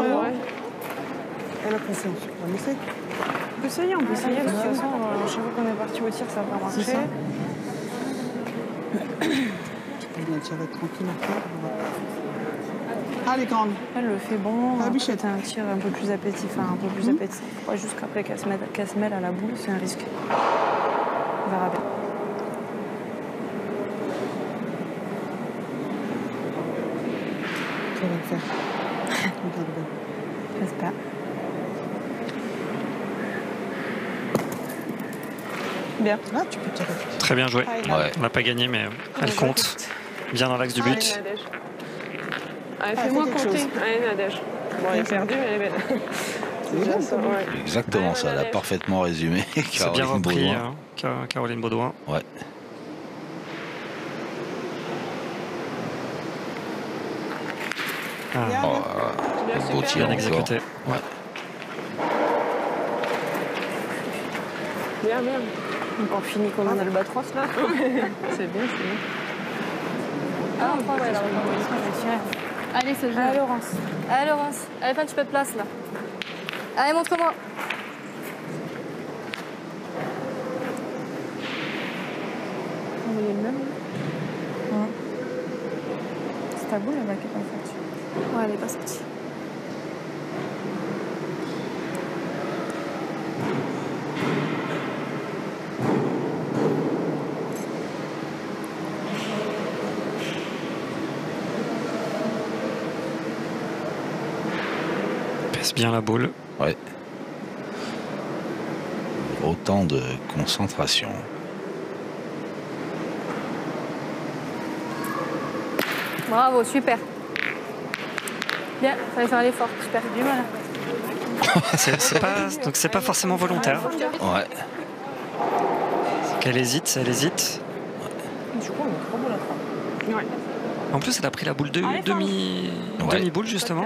Elle a confiance. On essaie. On peut essayer, parce que de toute façon, chaque fois qu'on est parti au tir, ça va pas marcher. C'est ça. Tu peux bien tirer tranquille après. Allez, grande. Elle le fait bon. Ah, Bichette. C'est un tir un peu plus appétit, un peu plus appétit. Ouais, jusqu'après qu'elle se mêle à la boule, c'est un risque. On verra bien. Ça va le faire. Regarde bien. J'espère. Bien. Là, tu peux tirer. Très bien joué. Ouais. On n'a pas gagné, mais elle compte. Bien dans l'axe du but. Allez, fais-moi compter. Allez, Nadège. Bon, elle est perdue, mais elle est belle. C'est déjà ça, ouais. Exactement ça, elle a parfaitement résumé. C'est bien repris, Caroline Baudouin. Ouais. Beau tir bien exécuté. Ouais. Bien. On finit comme un albatros là. C'est bien. Ah, on prend, ouais, alors, allez, c'est jeu. Allez, Laurence. Allez, Laurence. Allez, fin, tu peux de place, là. Allez, montre-moi. On est le même. C'est ta boule, elle va qui est pas sortie. Ouais, elle est pas sortie. Pèse bien la boule. Ouais. Autant de concentration. Bravo, super. Bien, fallait faire l'effort, super. Du mal. C'est pas forcément volontaire. Ouais. Elle hésite, elle hésite. Du coup, on est trop beau là. Ouais. En plus, elle a pris la boule demi-boule justement.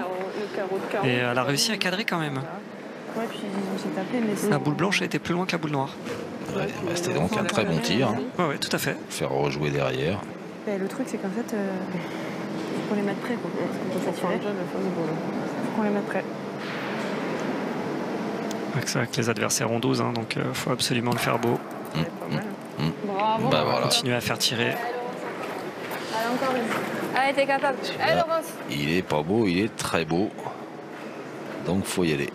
Et elle a réussi à cadrer quand même. Ouais, puis on s'est tapé, mais La boule blanche a été plus loin que la boule noire. Ouais, bah, c'était donc un très bon tir. Hein. Ouais, tout à fait. Faire rejouer derrière. Et le truc, c'est qu'en fait, faut qu'on les mette près. Faut qu'on les mette près. C'est vrai que les adversaires ont 12, hein, donc il faut absolument le faire beau. Bravo. Bah, voilà. Continuer à faire tirer. Allez, encore une. Allez, t'es capable. Allez, Laurence. Il est pas beau, il est très beau. Donc faut y aller.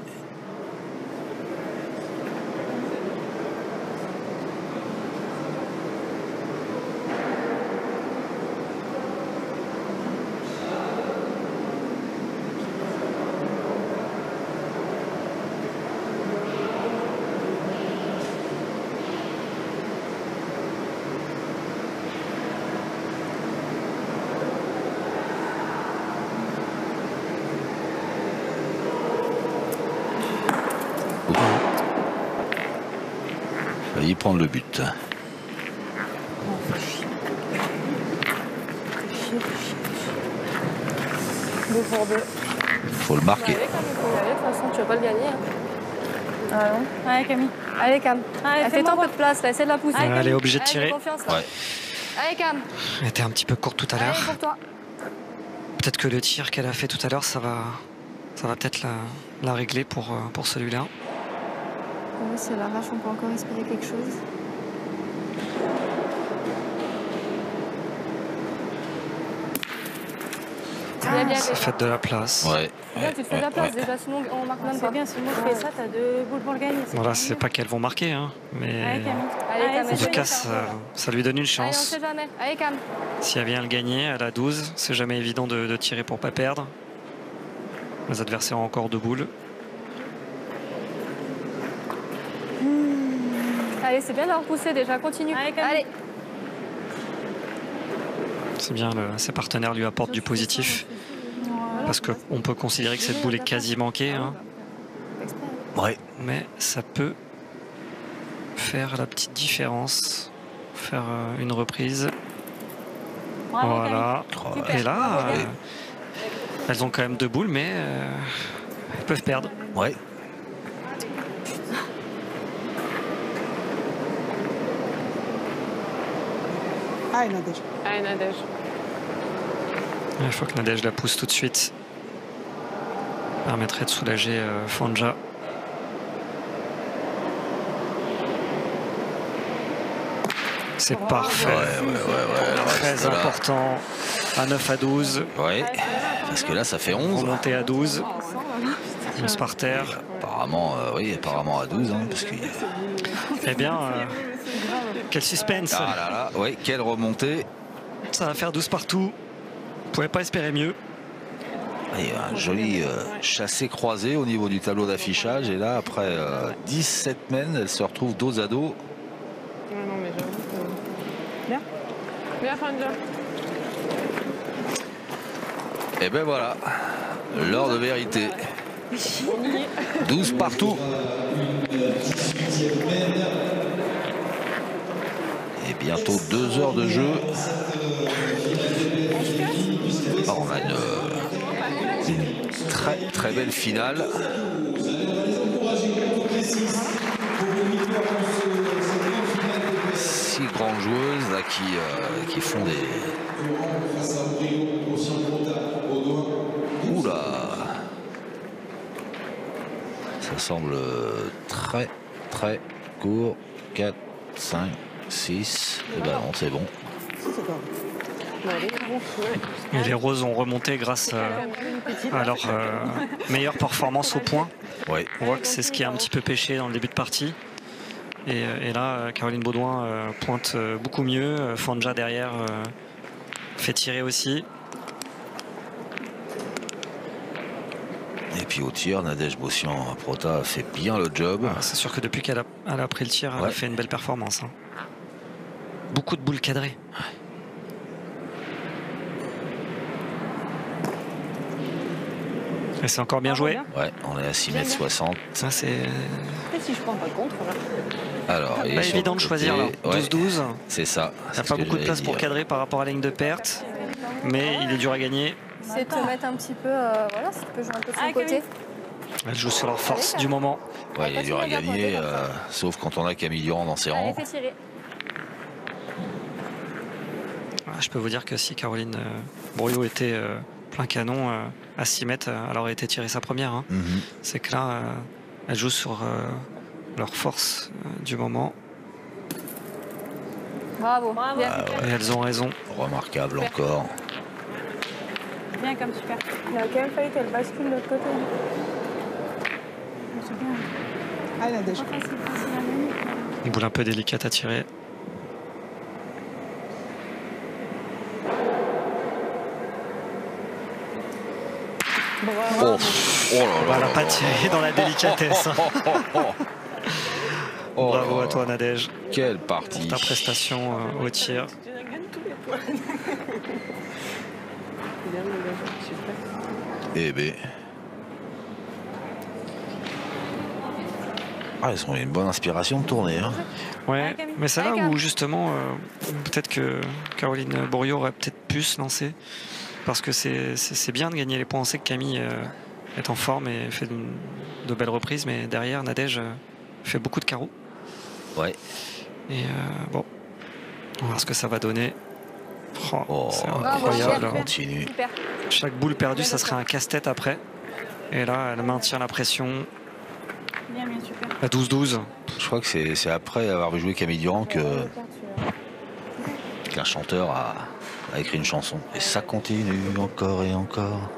Failli prendre le but. Deux pour deux. Faut le marquer. Allez, Cam, il faut y aller. De toute façon, tu vas pas le gagner. Hein. Ah non. Allez, Camille. Allez, Cam. Allez, Fais-toi un peu de place, là. Essaie de la pousser. Elle est obligée de Allez, tirer. confiance, là. Ouais. Allez, Cam. Elle était un petit peu courte tout à Allez, l'heure. pour toi. Peut-être que le tir qu'elle a fait tout à l'heure, ça va peut-être la régler pour celui-là. Oui, c'est la vache, on peut encore espérer quelque chose. Bien, Ça fait de la place. Ouais. Bien, tu te fais de la place déjà, sinon on marque même C'est pas. bien, si moi je fais ça, t'as 2 boules pour le gagner. Voilà, c'est pas qu'elles vont marquer, hein, mais Allez, Camille. Allez, Cam. en tout essaye cas, de faire un peu. ça lui donne une Allez, on chance. sait jamais. Allez, Cam. Si elle vient le gagner, elle a 12. C'est jamais évident de tirer pour pas perdre. Les adversaires ont encore 2 boules. Allez, c'est bien de la repousser déjà. Continue. Allez, Cam. Allez. C'est bien, ses partenaires lui apportent du positif. Parce qu'on peut considérer que cette boule est quasi manquée. Hein. Ouais. Mais ça peut faire la petite différence. Faire une reprise. Bravo, Voilà. Super. Et là, elles ont quand même 2 boules, mais elles peuvent perdre. Ouais. Ah, Nadège. Allez, Nadège. Il faut que Nadège la pousse tout de suite. Ça permettrait de soulager Fanja. C'est parfait. Très important. À 9 à 12. Ouais. Parce que là, ça fait 11. Remonter à 12. 11 par terre. Apparemment, oui, apparemment à 12. Hein, parce que... Eh bien, quel suspense. Ah là là, oui, quelle remontée. Ça va faire 12 partout. Vous pouvez pas espérer mieux. Et un joli chassé croisé au niveau du tableau d'affichage. Et là, après 17 semaines, elle se retrouve dos à dos. Non, mais j'avoue que... Bien. Bien, Fanja. Et ben voilà, l'heure de vérité. 12 partout. Et bientôt 2 heures de jeu. Oh, on a une très très belle finale. Six grandes joueuses là, qui font des... Oula, ça semble très très court. 4, 5, 6. Et ben non, c'est bon. Et les Roses ont remonté grâce à leur meilleure performance au point. Ouais. On voit que c'est ce qui a un petit peu pêché dans le début de partie. Et là, Caroline Baudouin pointe beaucoup mieux. Fanja derrière fait tirer aussi. Et puis au tir, Nadège Bossian Prota fait bien le job. C'est sûr que depuis qu'elle a pris le tir, elle a fait une belle performance. Hein. Beaucoup de boules cadrées. Et c'est encore bien joué. Ouais, on est à 6,60 m. Ça, c'est... Si je prends pas contre, là. Alors, pas évident de choisir là. 12-12. C'est ça. Il n'y a pas beaucoup de place pour cadrer par rapport à la ligne de perte. Mais il est dur à gagner. C'est de te mettre un petit peu, voilà, si tu peux jouer un peu de son côté. Elle joue sur leur force du moment. Ouais, il est dur à gagner, sauf quand on a Camille Durand dans ses rangs. Allez, fais tirer. Je peux vous dire que si Caroline Bourriaud était plein canon à 6 mètres, elle aurait été tirée sa première. Hein. C'est que là, elles jouent sur leur force du moment. Bravo. Bien. Et elles ont raison. Remarquable encore. Bien comme super. Il a quand même fallu qu'elle bascule de l'autre côté. C'est bien. Ah, il a déjà. Pas facile, facile à gagner. Une boule un peu délicate à tirer. Oh, oh là là Elle n'a là pas là. tiré dans la délicatesse. Oh Bravo là à toi, là. Nadège, Quelle pour partie. ta prestation au tir. Tu gagnes tous les points. Bien, super. Eh ben. Ah, ils ont une bonne inspiration de tourner. Hein. Ouais, mais c'est là où justement, peut-être que Caroline Bourriaud aurait peut-être pu se lancer. Parce que c'est bien de gagner les points. On sait que Camille est en forme et fait de belles reprises, mais derrière, Nadège fait beaucoup de carreaux. Ouais. Et bon, on va voir ce que ça va donner. Oh, Oh, c'est Bravo, incroyable. super. Continue. Super. Chaque boule perdue, ça serait un casse-tête après. Et là, elle maintient la pression Bien, bien, super. à 12-12. Je crois que c'est après avoir joué Camille Durand qu'un chanteur a écrit une chanson. Et ça continue encore et encore.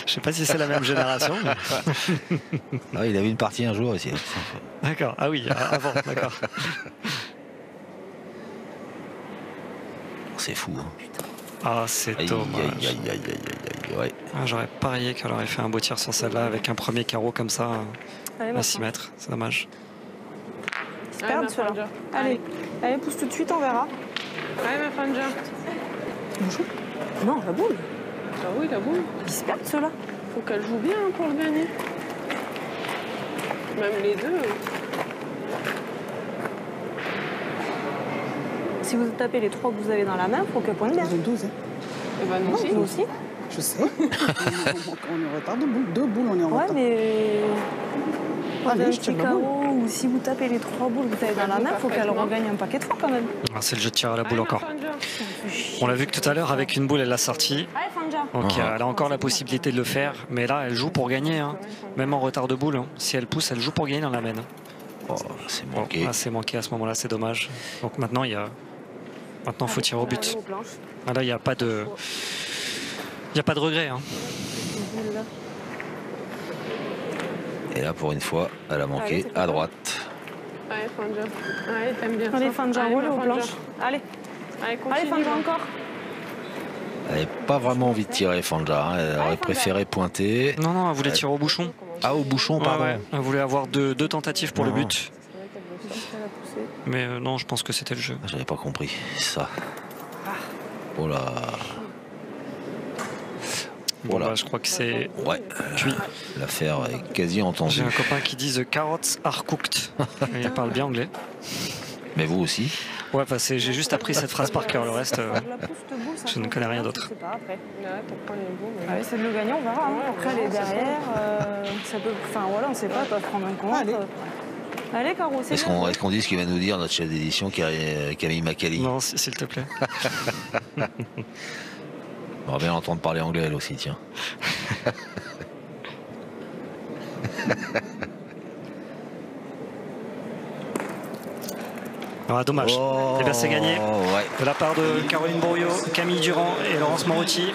Je sais pas si c'est la même génération. Mais... Ah, il avait une partie un jour aussi. D'accord. Ah oui, avant, d'accord. C'est fou. Hein. Ah, c'est Aïe, dommage. aïe, aïe, aïe, aïe, aïe, aïe, ouais. Ah, j'aurais parié qu'elle aurait fait un beau tir sur celle-là avec un premier carreau comme ça Allez, à 6 mètres. C'est dommage. Super, ma celui-là. Fanja. Allez, allez, pousse tout de suite, on verra. Allez, ma Fanja. Non, la boule. Ah oui, la boule. Ils se perdent, ceux-là. Faut qu'elle joue bien pour le gagner. Même les deux. Si vous tapez les 3 que vous avez dans la main, il faut qu'elle pointe bien. Ils ont 12. Hein. Et ben nous aussi. Nous aussi. Je sais. on est en retard de boule. 2 boules, on est en Ouais, retard. mais. Ah, Avec oui, un je tiens petit ma boule. carreau, ou si vous tapez les 3 boules que vous avez dans la main, il faut qu'elle regagne un paquet de fois quand même. Ah, c'est le jeu de tir à la boule Allez, ma encore. Fanja. On l'a vu que tout à l'heure, avec une boule, elle l'a sortie. Allez, Fanja. Donc Ah. elle a encore la possibilité de le faire. Mais là, elle joue pour gagner. Hein. Même en retard de boule. Hein. Si elle pousse, elle joue pour gagner dans la main. Oh, c'est Bon, manqué. là, c'est manqué à ce moment-là, c'est dommage. Donc maintenant, Maintenant, faut tirer au but. Ah, là, il n'y a pas de... Il n'y a pas de regret. Hein. Et là, pour une fois, elle a manqué à droite. Allez, Fanja. Allez, t'aimes bien Allez, ça. Fanja, Allez, roule ma aux Fanja. planches. Allez, Allez, continue. allez, Fanja, encore. Elle n'avait pas vraiment envie de tirer, Fanja. Hein. Elle aurait préféré pointer. Non, non, elle voulait tirer au bouchon. Ah, au bouchon, Ouais, pardon. ouais. Elle voulait avoir deux tentatives pour le Non. but. Mais non, je pense que c'était le jeu. J'avais pas compris ça. Oh là. Bon, Voilà. bah, je crois que c'est Ouais. cuit. L'affaire est quasi entendue. J'ai un copain qui dit The carrots are cooked. Et il parle bien anglais. Mais vous aussi. Ouais, enfin, j'ai juste appris cette phrase par cœur. Le reste, je ne connais rien d'autre. Je sais pas après. Là, t'as pas les boules. Ah, essaie de le gagner, on verra. Hein. Ouais, Après, elle est derrière. Ça peut... Enfin, voilà, on sait pas, elle peut prendre un compte. Allez. Allez, Caro, c'est Est-ce bien. qu'on dit ce qu'il va nous dire notre chef d'édition, Camille Macali? Non, s'il te plaît. On va bien l'entendre parler anglais, elle aussi, tiens. Ah, dommage. Oh, Eh bien, c'est gagné ouais. de la part de Caroline Bourriaud, Camille Durand et Laurence Moretti.